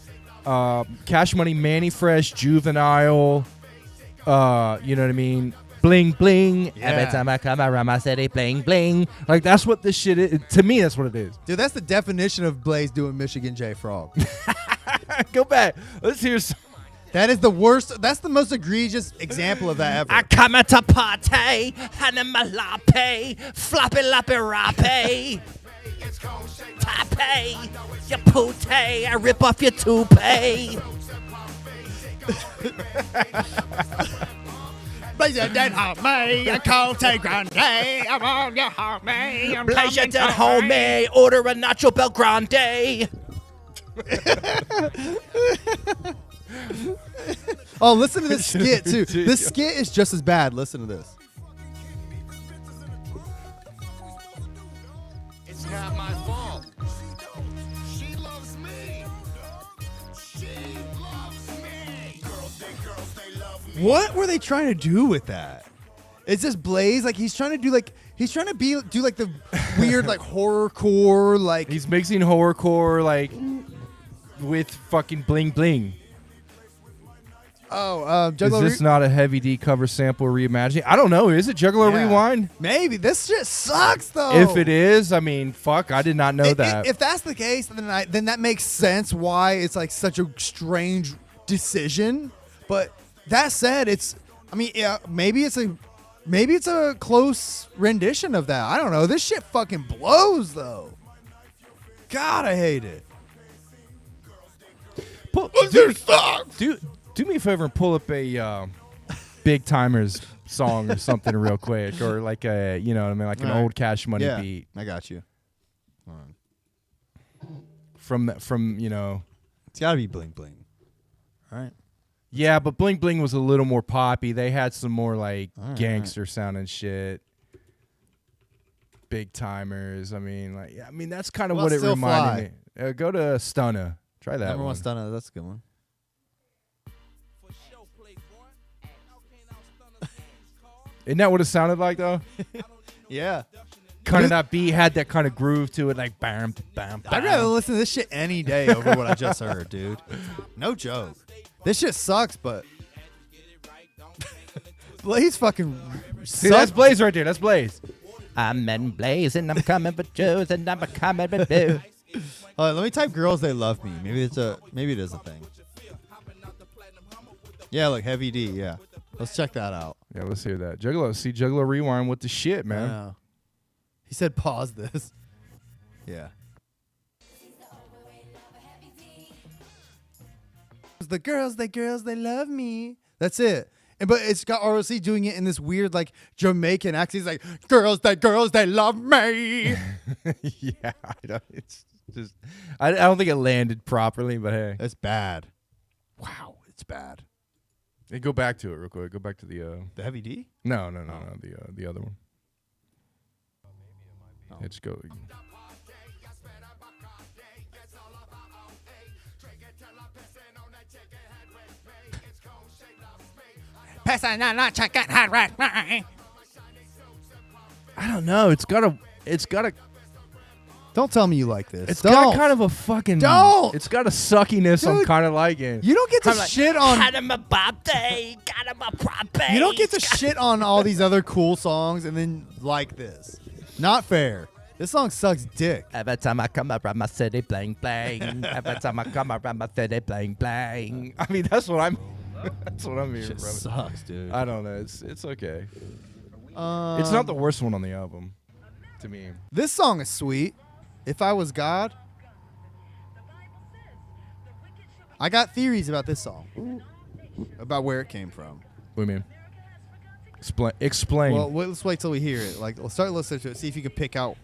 Cash Money, Manny Fresh, Juvenile. You know what I mean? Bling bling. Yeah. Every time I come around my city, bling bling. Like that's what this shit is. To me, that's what it is. Dude, that's the definition of Blaze doing Michigan J Frog. Go back. Let's hear some. That is the worst. That's the most egregious example of that ever. I come at a party, anima latte, floppy lappy rappe. Tape, your poote, I rip off your toupee. Blaze that homie, I call take grande. I'm on your homie. Blaze it at homie, order a Nacho Bel Grande. Oh, listen to this skit too. This skit is just as bad. Listen to this. It's not my fault. She loves me. She loves me. Girls, they love me. What were they trying to do with that? It's just Blaze, like he's trying to do like the weird like horrorcore like. He's mixing horrorcore like with fucking bling bling. Oh, Is Juggalo this not a Heavy D cover sample reimagining? I don't know. Is it Juggalo Yeah. Rewind? Maybe this shit sucks though. If it is, I mean, fuck, I did not know that. If that's the case, then that makes sense why it's like such a strange decision. But that said, maybe it's a close rendition of that. I don't know. This shit fucking blows though. God, I hate it. Do me a favor and pull up a Big Timers song or something real quick, or like a, you know what I mean, like an All right. old Cash Money Yeah, beat I got you. from you know. It's got to be bling bling. All right. Yeah, but Bling Bling was a little more poppy. They had some more like All right. gangster sounding shit. Big Timers. I mean, that's kind of Well, what it Still reminded me. Go to Stunna. Try that Number one. one stunner. That's a good one. Isn't that what it sounded like though? Yeah. Kind of that beat had that kind of groove to it, like bam, bam, bam. I'd rather listen to this shit any day over what I just heard, dude. No joke. This shit sucks, but Blaze fucking See, that's Blaze right there. That's Blaze. I'm in Blaze and I'm coming for Jews and I'm coming for you. Let me type "girls they love me." Maybe it is a thing. Yeah, look, Heavy D. Yeah, let's check that out. Yeah, let's hear that. Juggalo Rewind with the shit, I man. know. He said, "Pause this." Yeah. The girls they love me. That's it. But it's got ROC doing it in this weird like Jamaican accent. He's like, girls they love me. Yeah, it's just I don't think it landed properly, but hey, That's bad. Wow, it's bad. hey, go back to it real quick. Go back to the The Heavy D? no, the other one. Yeah, just go. I don't know. It's got a. Don't tell me you like this. It's Don't. got kind of a fucking. Don't. It's got a suckiness I'm Dude, kind of liking. You don't get to I'm like, shit on. Got him a bop day, got him a prop day. You don't get to shit on all these other cool songs and then like this. Not fair. This song sucks dick. Every time I come around my city, bling bling. Every time I come around my city, bling bling. I mean, that's what I'm. That's what I'm hearing Shit from it. sucks, dude. I don't know. It's okay. Um, It's not the worst one on the album, to me. This song is sweet. If I Was God. I got theories about this song. About where it came from. What do you mean? Explain. Well, let's wait till we hear it. Like, let's start listening to it. See if you can pick out.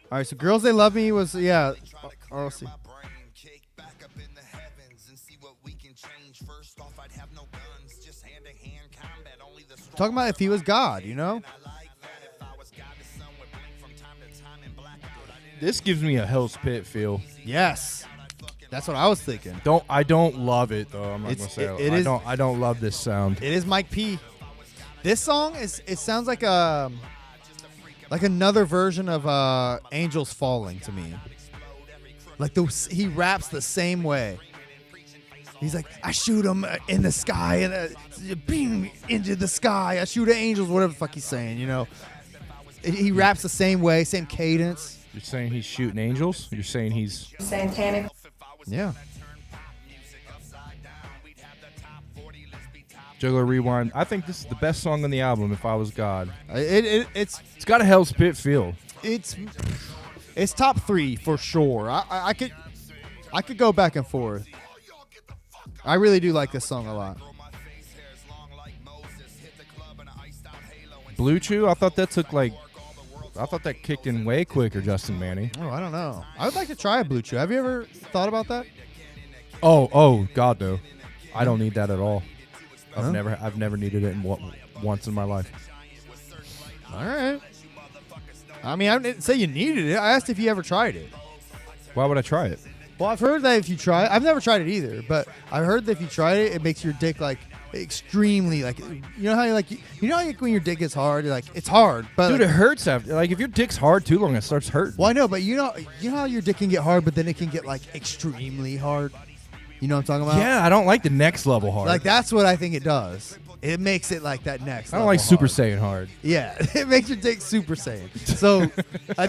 All right, so Girls They Love Me was Oh, see. Talking about if he was God, you know? This gives me a Hell's Pit feel. Yes. That's what I was thinking. I don't love it though. I'm not It's- gonna say it I is- don't love this sound. It is Mike P. This song it sounds like another version of Angels Falling to me. Like he raps the same way. He's like, I shoot him in the sky and beam into the sky. I shoot at angels, whatever the fuck he's saying, you know. He raps the same way, same cadence. You're saying he's shooting angels? You're saying he's Satanic. Yeah. Juggalo Rewind. I think this is the best song on the album. If I Was God, It's got a Hell's Pit feel. it's top 3 for sure. I could go back and forth. I really do like this song a lot. Blue Chew. I thought that kicked in way quicker, Justin Manny. Oh, I don't know. I would like to try a Blue Chew. Have you ever thought about that? Oh God, no. I don't need that at all. Huh? I've never needed it once in my life. All right. I mean, I didn't say you needed it. I asked if you ever tried it. Why would I try it? Well, I've heard that if you try it, I've never tried it either, but I've heard that if you try it, it makes your dick like extremely like, you know how how when your dick gets hard, you're like, it's hard, but Dude, it hurts after. Like if your dick's hard too long, it starts hurting. well, I know, but you know how your dick can get hard, but then it can get like extremely hard. You know what I'm talking about? Yeah, I don't like the next level hard. Like that's what I think it does. It makes it like that next. I don't level like Super hard. Saiyan hard. Yeah, it makes your dick Super Saiyan. So I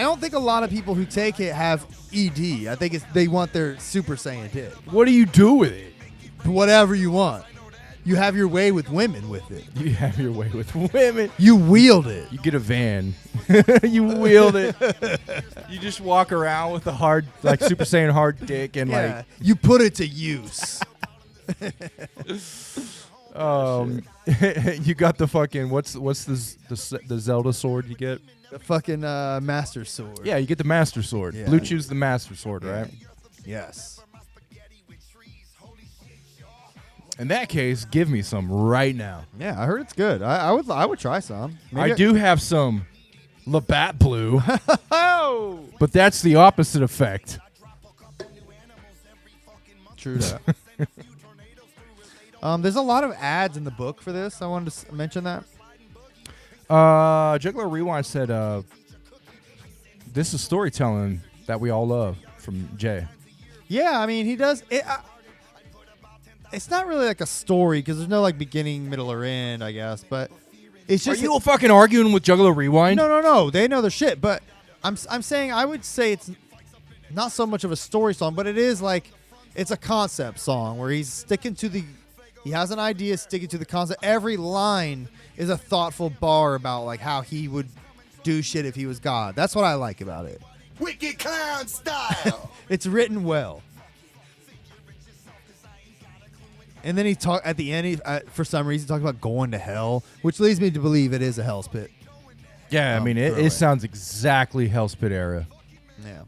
don't think a lot of people who take it have ED. I think they want their Super Saiyan dick. What do you do with it? Whatever you want. You have your way with women with it. You have your way with women. You wield it. You get a van. You wield it. You just walk around with a hard, like Super Saiyan hard dick, and Yeah. You put it to use. you got the fucking what's the Zelda sword you get? The fucking Master Sword. Yeah, you get the Master Sword. Yeah. Blue Chew's the Master Sword, right? Yes. In that case, give me some right now. Yeah, I heard it's good. I would try some. I do have some Labatt Blue, Oh, but that's the opposite effect. true that. There's a lot of ads in the book for this. I wanted to mention that. Juggalo Rewind said, "This is storytelling that we all love." From Jay. Yeah, I mean he does it. It's not really like a story because there's no like beginning, middle, or end, I guess. But it's Are just you fucking arguing with Juggalo Rewind? no. They know their shit. But I'm saying I would say it's not so much of a story song, but it is like it's a concept song where he's sticking to the. He has an idea, sticking to the concept. Every line is a thoughtful bar about like how he would do shit if he was God. That's what I like about it. Wicked clown style. It's written well. And then he talk at the end. He, for some reason, talk about going to hell, which leads me to believe it is a hell's pit. Yeah, I mean throw it away. sounds exactly Hell's Pit era. Yeah.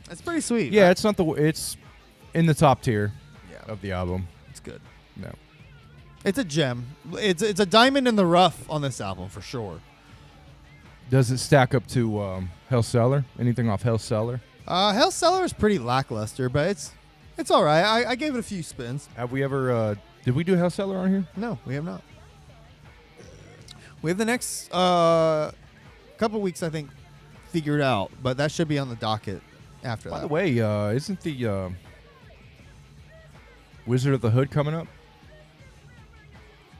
It's pretty sweet. Yeah, it's not it's in the top tier Yeah. of the album. It's good. No. It's a gem. It's a diamond in the rough on this album for sure. Does it stack up to Hell's Cellar? Anything off Hell's Cellar? Hell's Cellar is pretty lackluster, but it's all right. I gave it a few spins. Have we ever did we do Hell's Cellar on here? No, we have not. We have the next couple weeks, I think, figured out, but that should be on the docket after By that. the way, isn't the Wizard of the Hood coming up?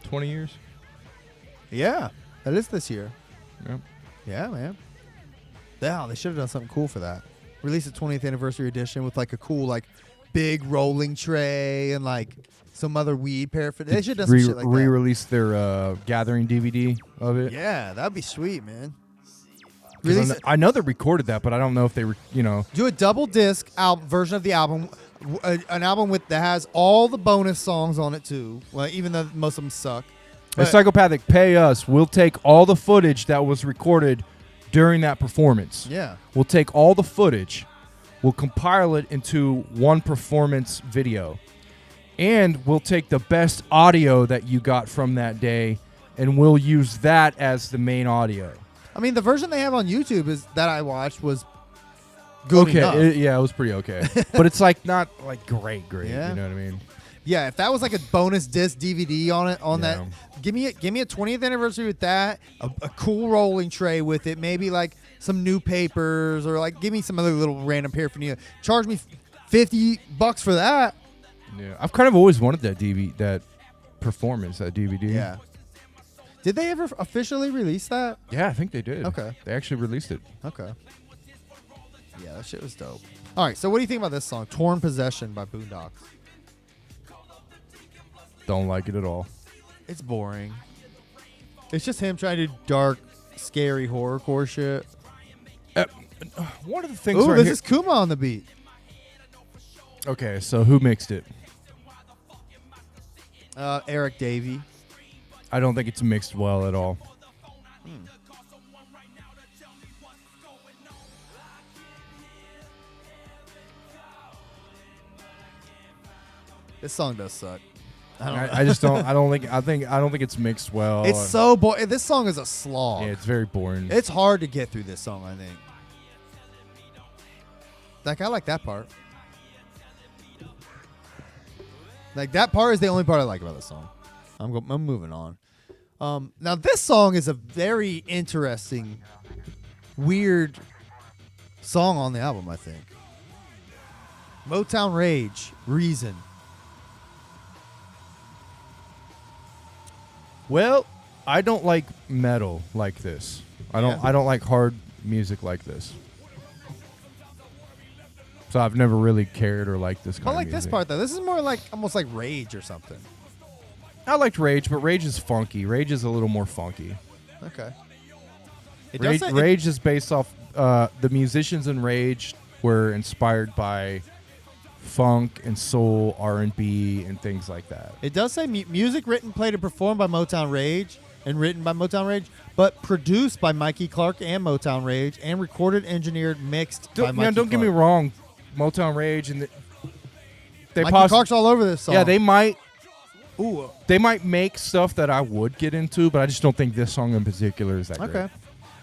20 years? Yeah, that is this year. Yep. Yeah, man. Yeah, they should have done something cool for that. Release a 20th anniversary edition with like a cool, like, big rolling tray and like some other weed paraphernalia. They should have done some shit like that. Re-release their Gathering DVD of it. Yeah, that'd be sweet, man. 'Cause Release I know they recorded that, but I don't know if they were, do a double disc version of the album, an album that has all the bonus songs on it too. Well, even though most of them suck, Hey, Psychopathic, pay us. We'll take all the footage that was recorded during that performance. Yeah. We'll take all the footage. We'll compile it into one performance video. And we'll take the best audio that you got from that day, and we'll use that as the main audio. I mean, the version they have on YouTube is that I watched was good enough. Okay, it was pretty okay. But it's like not like great. Yeah. You know what I mean? Yeah, if that was like a bonus disc DVD on that, give me a 20th anniversary with that, a cool rolling tray with it, maybe like some new papers, or like give me some other little random paraphernalia. Charge me $50 for that. Yeah, I've kind of always wanted that that performance, that DVD. Yeah. Did they ever officially release that? Yeah, I think they did. Okay. They actually released it. Okay. Yeah, that shit was dope. All right, so what do you think about this song, "Torn Possession" by Boondocks? Don't like it at all. It's boring. It's just him trying to do dark, scary horrorcore shit. One of the things. Ooh, right this here- is Kuma on the beat. Okay, so who mixed it? Eric Davey. I don't think it's mixed well at all. This song does suck. I just don't. I don't think it's mixed well. It's so boring. This song is a slog. Yeah, it's very boring. It's hard to get through this song, I think. Like, I like that part. Like, that part is the only part I like about this song. I'm moving on. Now, this song is a very interesting, weird song on the album, I think. Motown Rage, Reason. Well, I don't like metal like this. I don't like hard music like this. So I've never really cared or liked this kind I of like music. this part, though. This is more like, almost like Rage or something. I liked Rage, but Rage is funky. Rage is a little more funky. Okay. Rage is based off the musicians in Rage were inspired by funk and soul, R&B, and things like that. It does say music written, played, and performed by Motown Rage, and written by Motown Rage, but produced by Mikey Clark and Motown Rage, and recorded, engineered, mixed by Mikey Don't get me Clark. wrong, Motown Rage and they Mikey Clark's all over this song. Yeah, they might Ooh. They might make stuff that I would get into, but I just don't think this song in particular is that great. Okay.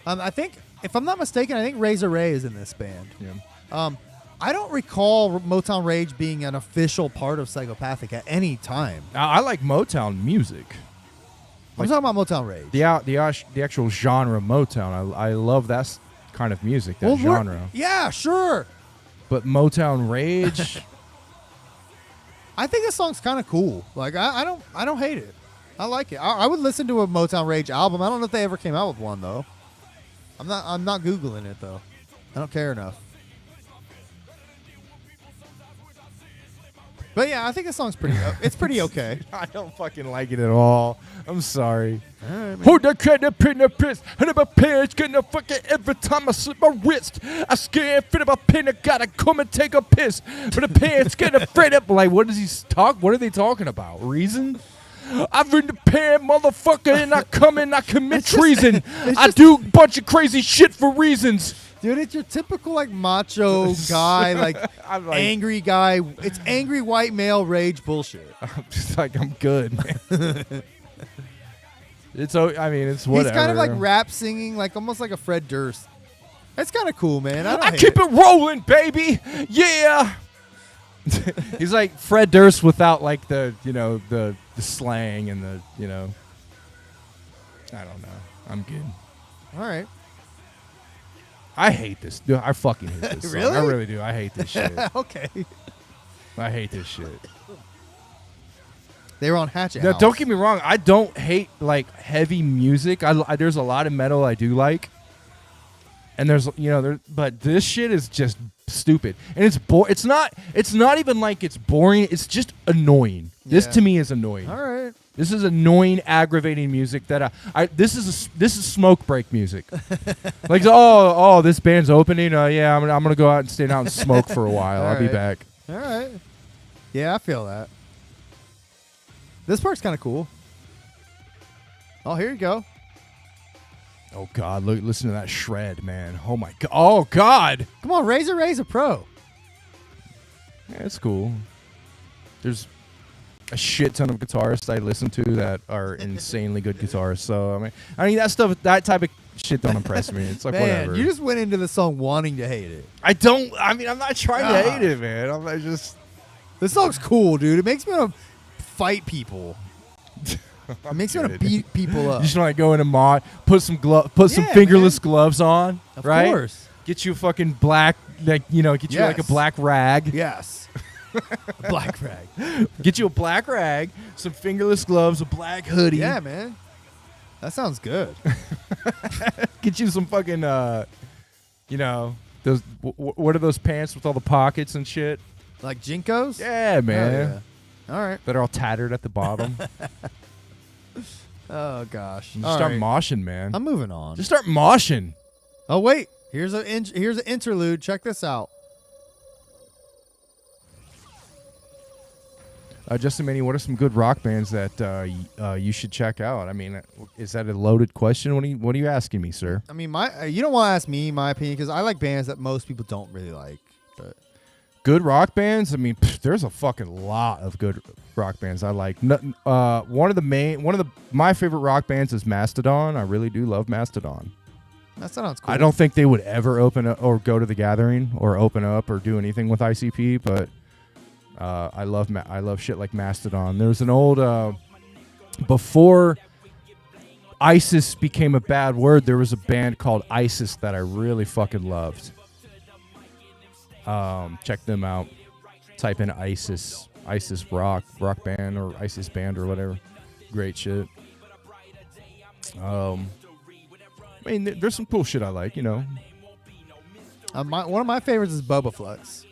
I think, if I'm not mistaken, I think Razor Ray is in this band. Yeah. I don't recall Motown Rage being an official part of Psychopathic at any time. I like Motown music. I'm talking about Motown Rage. The actual genre Motown. I love that kind of music, that genre. Yeah, sure. But Motown Rage, I think this song's kind of cool. Like, I don't hate it. I like it. I would listen to a Motown Rage album. I don't know if they ever came out with one though. I'm not Googling it though. I don't care enough. But yeah, I think this song's pretty. It's pretty okay. I don't fucking like it at all. I'm sorry. All right, man. Who the kid that pin the piss? And my pants getting a fucking every time I slip my wrist. I scared fit of a pin. I gotta come and take a piss. But the pants getting afraid of. Like, what does he talk? What are they talking about? Reason? I've in the pan, motherfucker, and I come in, I commit treason. I do a bunch of crazy shit for reasons. Dude, it's your typical like macho guy, like, I'm like- angry guy. It's angry white male rage bullshit. I'm just like, I'm good, man. It's whatever. He's kind of like rap singing, like almost like a Fred Durst. It's kind of cool, man. I don't hate keep it rolling, baby. Yeah. He's like Fred Durst without like the slang and the I don't know. I'm good. All right. I hate this. Dude, I fucking hate this. Really? Song. I really do. I hate this shit. Okay. I hate this shit. They were on Hatchet Now, House. don't get me wrong. I don't hate like heavy music. There's a lot of metal I do like, and there's but this shit is just stupid, and it's not even like it's boring. It's just annoying. This Yeah. to me is annoying. All right. This is annoying, aggravating music that this is smoke break music. Like, this band's opening. Yeah, I'm gonna go out and stand out and smoke for a while. All I'll be right. back. All right. Yeah, I feel that. This part's kind of cool. Oh, here you go. Oh God, look! Listen to that shred, man. Oh my God. Oh God. Come on, Razor Pro. Yeah, it's cool. There's a shit ton of guitarists I listen to that are insanely good guitarists. So I mean that stuff, that type of shit don't impress me. It's like Man, whatever. you just went into the song wanting to hate it. I'm not trying to hate it, man. I just. This song's cool, dude. It makes me want to fight people. It makes me want to beat people up. You just want to go in a mod, put some Yeah, fingerless gloves on, Of right? course. Get you a fucking black, get you like a Yes. black rag. Yes. Black rag. Get you a black rag, some fingerless gloves, a black hoodie. Yeah, man. That sounds good. Get you some fucking, those. What are those pants with all the pockets and shit? Like Jinkos? Yeah, man. Hell yeah. All right. That are all tattered at the bottom. Oh, gosh. Just All start right. moshing, man. I'm moving on. Just start moshing. Oh, wait. Here's an interlude. Check this out. Justin Manny, what are some good rock bands that you should check out? I mean, is that a loaded question? What are you asking me, sir? I mean, you don't want to ask me my opinion because I like bands that most people don't really like. But Good rock bands? I mean, there's a fucking lot of good rock bands I like. My favorite rock bands is Mastodon. I really do love Mastodon. that sounds cool. I don't think they would ever open up or go to the Gathering or open up or do anything with ICP, but I love shit like Mastodon. There's an old before ISIS became a bad word, there was a band called ISIS that I really fucking loved. Check them out. Type in ISIS rock band or ISIS band or whatever. Great shit. I mean, there's some cool shit I like, one of my favorites is Boba Flex.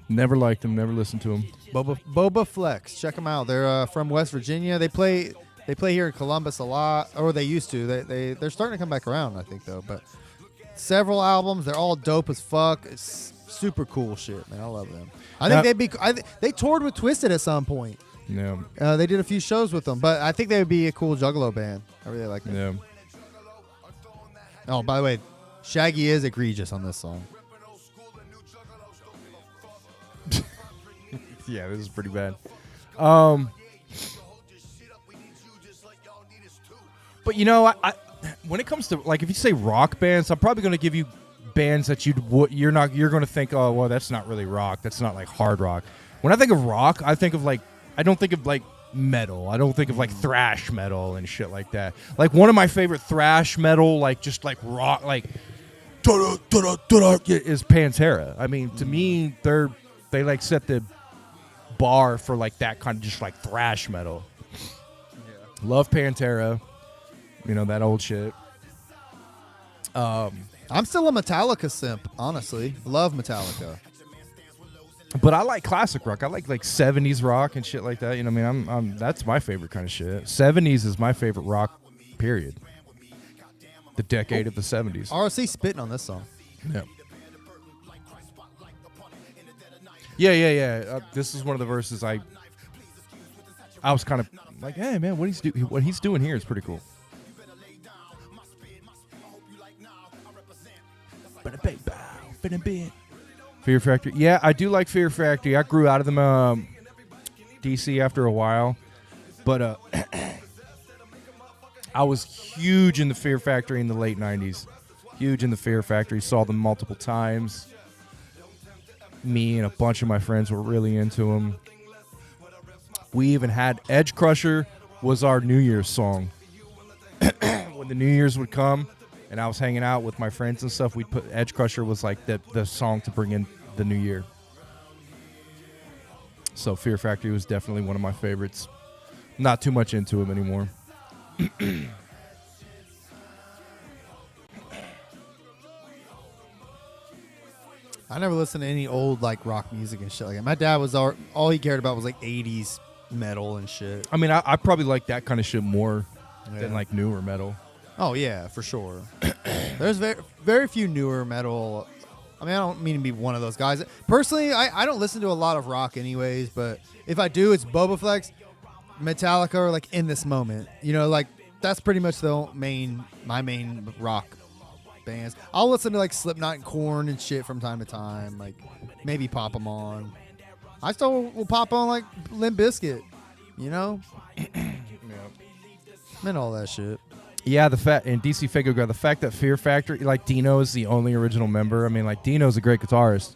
Never liked them, never listened to them. Boba Flex. Check them out. They're from West Virginia. They play here in Columbus a lot, or they used to. They're starting to come back around, I think, though. But several albums. They're all dope as fuck. It's super cool shit, man. I love them. I think they toured with Twisted at some point. Yeah. They did a few shows with them, but I think they would be a cool Juggalo band. I really like them. Yeah. Oh, by the way, Shaggy is egregious on this song. Yeah, this is pretty bad. But I when it comes to like if you say rock bands, I'm probably going to give you bands that you're going to think, oh well, that's not really rock. That's not like hard rock. When I think of rock, I think of I don't think of like metal. I don't think of like thrash metal and shit like that. Like one of my favorite thrash metal, like just like rock, like is Pantera. I mean, to me, they like set the bar for like that kind of just like thrash metal. Yeah. Love Pantera. That old shit. I'm still a Metallica simp, honestly. Love Metallica. But I like classic rock. I like 70s rock and shit like that. I'm that's my favorite kind of shit. 70s is my favorite rock, period. The decade of the 70s. ROC spitting on this song. Yeah. Yeah. This is one of the verses I was kind of like, hey man, what he's doing here is pretty cool. Fear Factory. Yeah, I do like Fear Factory. I grew out of them DC after a while. But I was huge in the Fear Factory in the late 90s. Huge in the Fear Factory. Saw them multiple times. Me and a bunch of my friends were really into them. We even had Edge Crusher was our New Year's song. When the New Year's would come and I was hanging out with my friends and stuff, we'd put Edge Crusher was like the song to bring in the new year. So Fear Factory was definitely one of my favorites. Not too much into him anymore. I never listened to any old like rock music and shit like that. My dad was all he cared about was like 80s metal and shit. I mean, I probably like that kind of shit more than like newer metal. Oh yeah, for sure. There's very few newer metal. I mean, I don't mean to be one of those guys. Personally, I don't listen to a lot of rock anyways, but if I do, it's Boba Flex, Metallica, or like In This Moment. Like that's pretty much my main rock bands. I'll listen to like Slipknot and Korn and shit from time to time. Like maybe pop them on. I still will pop on like Limp Bizkit, you know, and all that shit. Yeah, and DC Figure Guy, the fact that Fear Factory, like Dino is the only original member. I mean, like Dino's a great guitarist.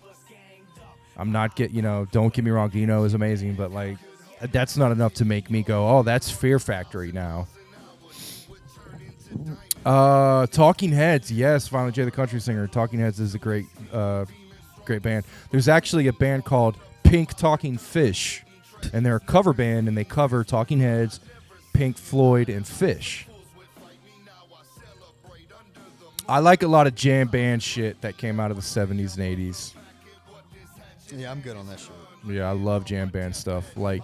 Don't get me wrong, Dino is amazing, but like that's not enough to make me go, oh, that's Fear Factory now. Talking Heads, yes, Violent J the Country Singer. Talking Heads is a great band. There's actually a band called Pink Talking Fish, and they're a cover band, and they cover Talking Heads, Pink Floyd, and Fish. I like a lot of jam band shit that came out of the 70s and 80s. Yeah, I'm good on that shit. Yeah, I love jam band stuff. Like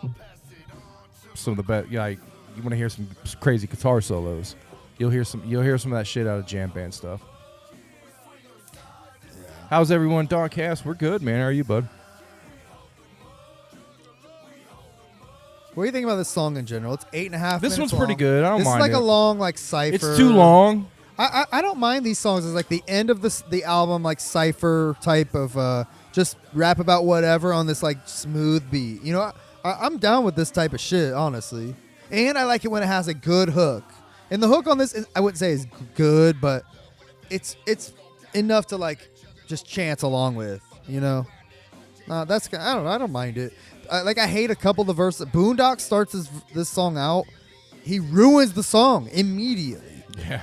some of the best. Yeah, like, you want to hear some crazy guitar solos? You'll hear some of that shit out of jam band stuff. Yeah. How's everyone, Don Cass? We're good, man. How are you, bud? What do you think about this song in general? It's 8.5 minutes. This one's long. pretty good. I don't mind. mind It's like it. a long like cipher. It's too long. I don't mind these songs. It's like the end of the album, like cipher type of just rap about whatever on this like smooth beat. You know, I'm down with this type of shit, honestly. And I like it when it has a good hook. And the hook on this, I wouldn't say is good, but it's enough to like just chance along with. You know, I don't mind it. I hate a couple of the verses. Boondock starts this song out. He ruins the song immediately. Yeah.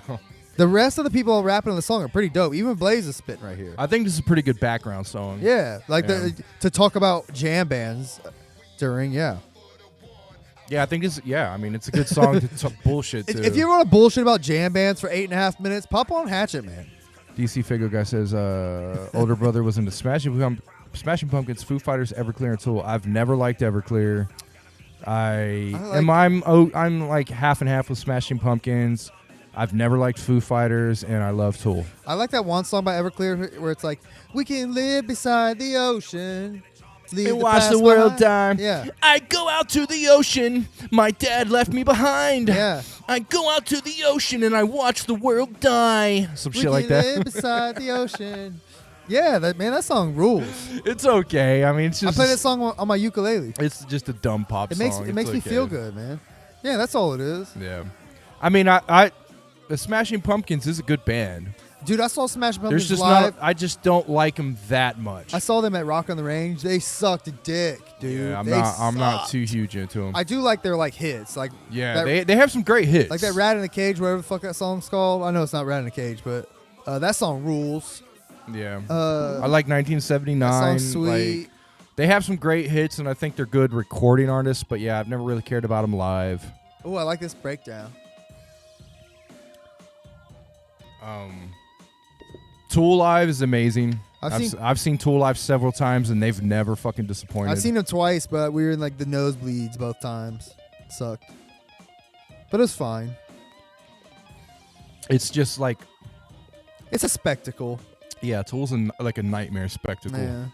The rest of the people rapping on the song are pretty dope. Even Blaze is spitting right here. I think this is a pretty good background song. Yeah, to talk about jam bands during, yeah. Yeah, I think it's it's a good song to talk bullshit to. If you want to bullshit about jam bands for 8.5 minutes, pop on Hatchet, man. DC Figure Guy says, older brother was into Smashing Pumpkins, Foo Fighters, Everclear, and Tool. I've never liked Everclear. I'm like half and half with Smashing Pumpkins. I've never liked Foo Fighters, and I love Tool. I like that one song by Everclear where it's like, we can live beside the ocean. And watch the world die. Yeah. I go out to the ocean. My dad left me behind. Yeah. I go out to the ocean, and I watch the world die. Some shit like that. We can live beside the ocean. Yeah, that song rules. It's okay. I mean, it's just. I play that song on my ukulele. It's just a dumb pop song. It makes me feel good, man. Yeah, that's all it is. Yeah. I mean, the Smashing Pumpkins is a good band. Dude, I saw Smashing Pumpkins There's just live. I just don't like them that much. I saw them at Rock on the Range. They sucked dick, dude. Yeah, I'm not too huge into them. I do like their like hits, like they have some great hits, like that Rat in a Cage, whatever the fuck that song's called. I know it's not Rat in a Cage, but that song rules. Yeah, I like 1979. That song's sweet. Like, they have some great hits, and I think they're good recording artists. But yeah, I've never really cared about them live. Oh, I like this breakdown. Tool live is amazing. I've seen Tool live several times, and they've never fucking disappointed. I've seen them twice, but we were in like the nosebleeds both times. It sucked, but it was fine. It's just like, it's a spectacle. Yeah, Tool's like a nightmare spectacle. Yeah.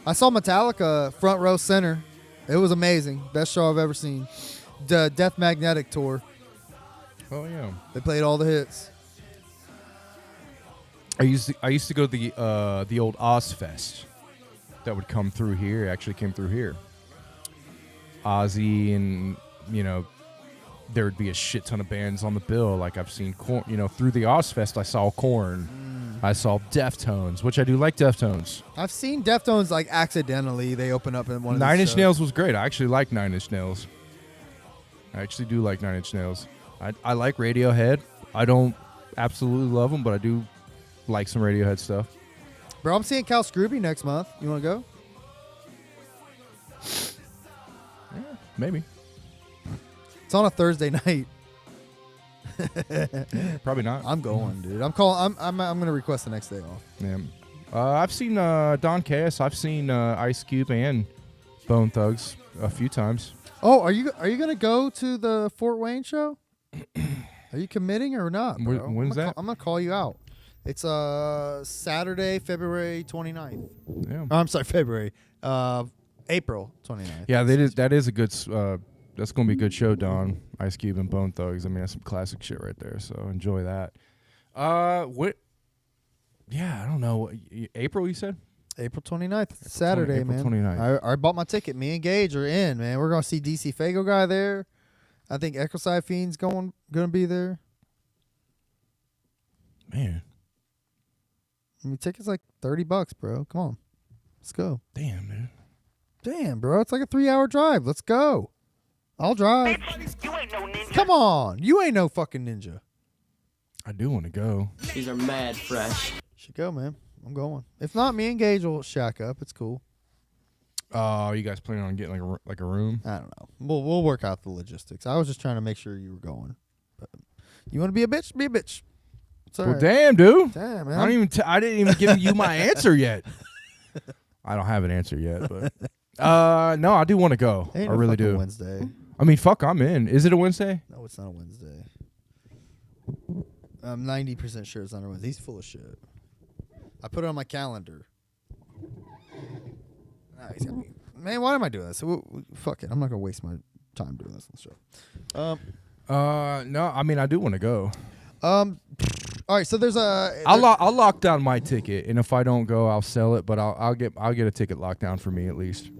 I saw Metallica front row center. It was amazing. Best show I've ever seen. The Death Magnetic tour. Oh yeah. They played all the hits. I used to go to the old Ozfest that would come through here. It actually came through here. Ozzy, and there would be a shit ton of bands on the bill. Like I've seen Korn, through the Ozfest I saw Korn. I saw Deftones, which I do like Deftones. I've seen Deftones like accidentally. They open up in one of Nine these Inch shows. Nails was great. I actually like Nine Inch Nails. I actually do like Nine Inch Nails. I like Radiohead. I don't absolutely love them, but I do like some Radiohead stuff. Bro, I'm seeing Cal Scrooby next month. You want to go? Yeah, maybe. It's on a Thursday night. Probably not. I'm going, dude. I'm gonna request the next day off. Yeah. I've seen Don Cass. I've seen Ice Cube and Bone Thugs a few times. Oh, are you gonna go to the Fort Wayne show? Are you committing or not, bro? When's that? I'm gonna call you out. It's Saturday, February 29th. Yeah. Oh, I'm sorry, February. April 29th. Yeah, that is a good That's gonna be a good show, Don. Ice Cube and Bone Thugs. I mean, that's some classic shit right there. So enjoy that. What? Yeah, I don't know. April, you said? April 29th. It's Saturday, April man. 29th. I bought my ticket. Me and Gage are in, man. We're going to see DC Fago guy there. I think Ecocide Fiend's going to be there. Man, I mean, tickets like $30, bro. Come on. Let's go. damn, man. Damn, bro. It's like a 3-hour drive. Let's go. I'll drive. You ain't no ninja. Come on. You ain't no fucking ninja. I do want to go. These are mad fresh. Should go, man. I'm going. If not, me and Gage will shack up. It's cool. You guys planning on getting like a room? I don't know. We'll work out the logistics. I was just trying to make sure you were going. But you want to be a bitch? Be a bitch. It's all Well, right. damn, dude. Damn, man. I didn't even give you my answer yet. I don't have an answer yet, but no, I do want to go. Ain't I no really fucking do. Wednesday. I mean, fuck, I'm in. Is it a Wednesday? No, it's not a Wednesday. I'm 90% sure it's not a Wednesday. He's full of shit. I put it on my calendar. Nah, he's got me. Man, why am I doing this? Fuck it. I'm not gonna waste my time doing this on the show. No, I mean, I do want to go. All right. So there's a. I'll lock down my ticket, and if I don't go, I'll sell it. But I'll get a ticket locked down for me at least.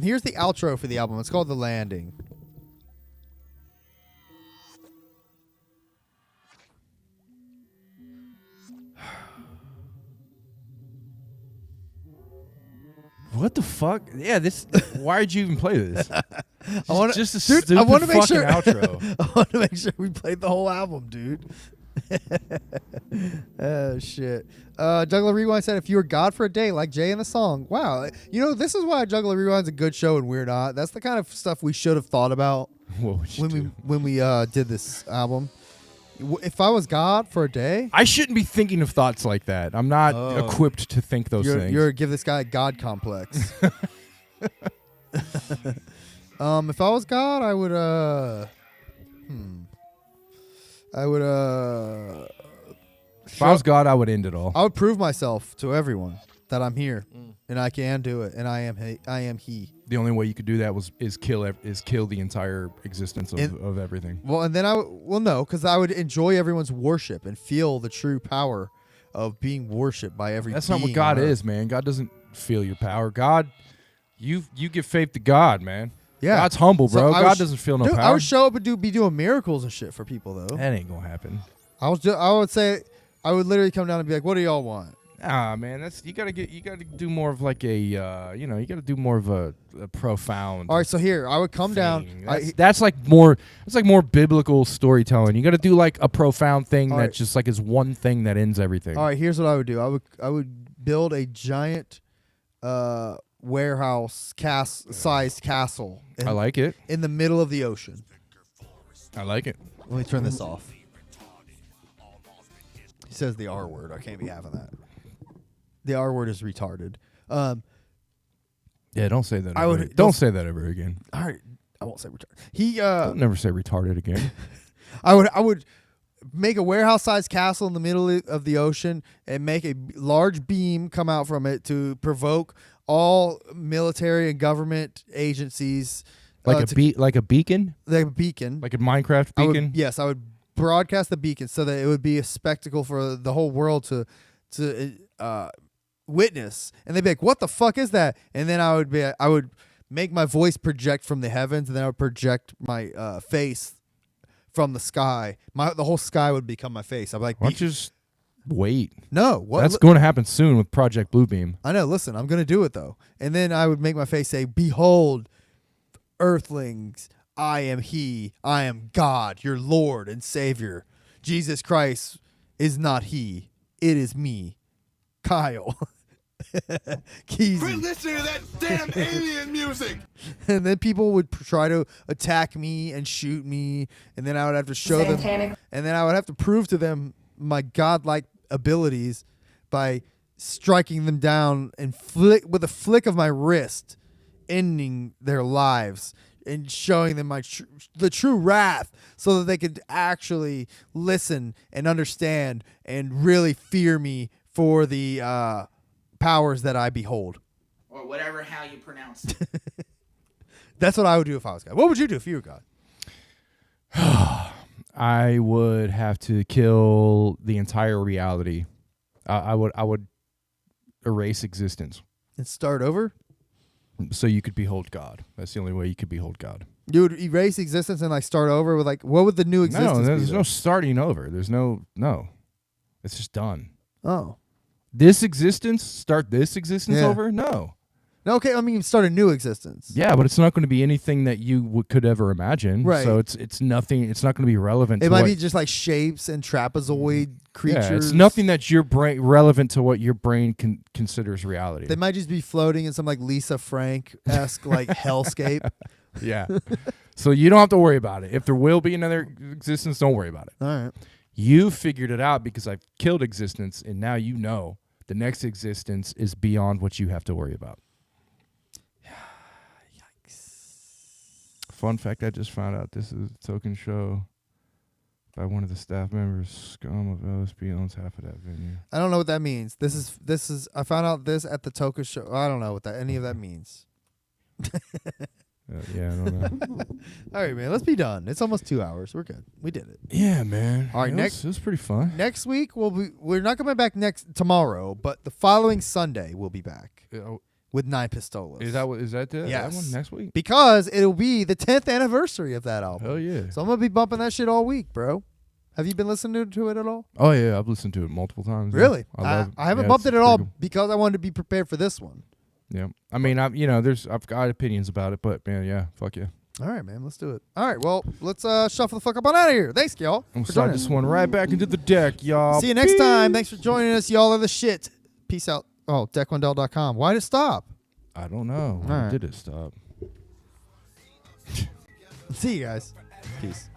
Here's the outro for the album. It's called The Landing. What the fuck? Yeah, this. Why did you even play this? I wanna, just a dude, stupid I want to make fucking sure. outro. I want to make sure we played the whole album, dude. Oh shit. Juggalo Rewind said, "If you were God for a day, like Jay in the song." Wow. You know, this is why Juggalo Rewind's a good show and we're not. That's the kind of stuff we should have thought about when we did this album. If I was God for a day, I shouldn't be thinking of thoughts like that. I'm not equipped to think those things. You're give this guy a God complex. If I was God, I would If I was God, I would end it all. I would prove myself to everyone that I'm here and I can do it and I am he. The only way you could do that is kill the entire existence of everything. Well, and then no, because I would enjoy everyone's worship and feel the true power of being worshipped by every. That's not what being God on earth. is, man. God doesn't feel your power. God, you give faith to God, man. Yeah, God's humble, So bro. I God would doesn't feel no dude, power. I would show up and be doing miracles and shit for people though. That ain't gonna happen. I would say I would literally come down and be like, "What do y'all want?" Ah, man, you gotta do more of like a you gotta do more of a profound. All right, so here I would come down. That's like more biblical storytelling. You gotta do like a profound thing that right. just like is one thing that ends everything. All right, here's what I would do. I would build a giant warehouse sized castle. I like it. In the middle of the ocean. I like it. Let me turn this off. He says the R word. I can't be having that. The R word is retarded. Yeah, don't say that. I would- don't say that ever again. All right, I won't say retarded. Don't never say retarded again. I would make a warehouse-sized castle in the middle of the ocean and make a large beam come out from it to provoke all military and government agencies. Like a beacon, like a beacon, like a Minecraft beacon. I would broadcast the beacon so that it would be a spectacle for the whole world to witness, and they'd be like, "What the fuck is that?" And then I would make my voice project from the heavens, and then I would project my face from the sky. The whole sky would become my face. I'm like, Why don't you just wait? No, what? That's going to happen soon with Project Bluebeam. I know. Listen, I'm going to do it though, and then I would make my face say, "Behold, earthlings, I am He. I am God, your Lord and Savior. Jesus Christ is not He. It is me, Kyle." Keezy. Quit listening to that damn alien music. And then people would try to attack me and shoot me, and then I would have to show them, and then I would have to prove to them my godlike abilities by striking them down and with a flick of my wrist, ending their lives and showing them the true wrath, so that they could actually listen and understand and really fear me for the powers that I behold. Or whatever how you pronounce it. That's what I would do if I was God. What would you do if you were God? I would have to kill the entire reality. I would erase existence And start over? so you could behold God. That's the only way you could behold God. You would erase existence and like start over with like, what would the new existence No, be? there's then? no starting over. There's no. It's just done. Oh. This existence, start this existence Yeah. over? No. No, okay, I mean start a new existence. Yeah, but it's not going to be anything that you could ever imagine. Right. So it's nothing. It's not going to be relevant. It to might what, be just like shapes and trapezoid creatures. Yeah, it's nothing that your brain relevant to what your brain considers reality. They might just be floating in some like Lisa Frank-esque like hellscape. Yeah. So you don't have to worry about it. If there will be another existence, don't worry about it. All right. You figured it out because I've killed existence, and now you know the next existence is beyond what you have to worry about. Fun fact, I just found out this is a token show by one of the staff members. Scum of LSP owns half of that venue. I don't know what that means. This is I found out this at the Toka show. I don't know what any of that means. Yeah, I don't know. All right, man. Let's be done. It's almost 2 hours. We're good. We did it. Yeah, man. All right, it was pretty fun. Next week we're not coming back tomorrow, but the following Sunday we'll be back with 9 Pistolas. Is that that Yes. one next week? Because it'll be the 10th anniversary of that album. Hell yeah. So I'm gonna be bumping that shit all week, bro. Have you been listening to it at all? Oh yeah, I've listened to it multiple times. Really? I haven't bumped it at all because I wanted to be prepared for this one. Yeah. I mean, I've got opinions about it, but man, yeah, fuck yeah. All right, man. Let's do it. All right. Well, let's shuffle the fuck up on out of here. Thanks, y'all. I'm for slide joining this us. one right back into the deck, y'all. See you next time. Thanks for joining us. Y'all are the shit. Peace out. Oh, deckwendell.com. Why did it stop? I don't know. All Why right. did it stop? See you guys. Peace.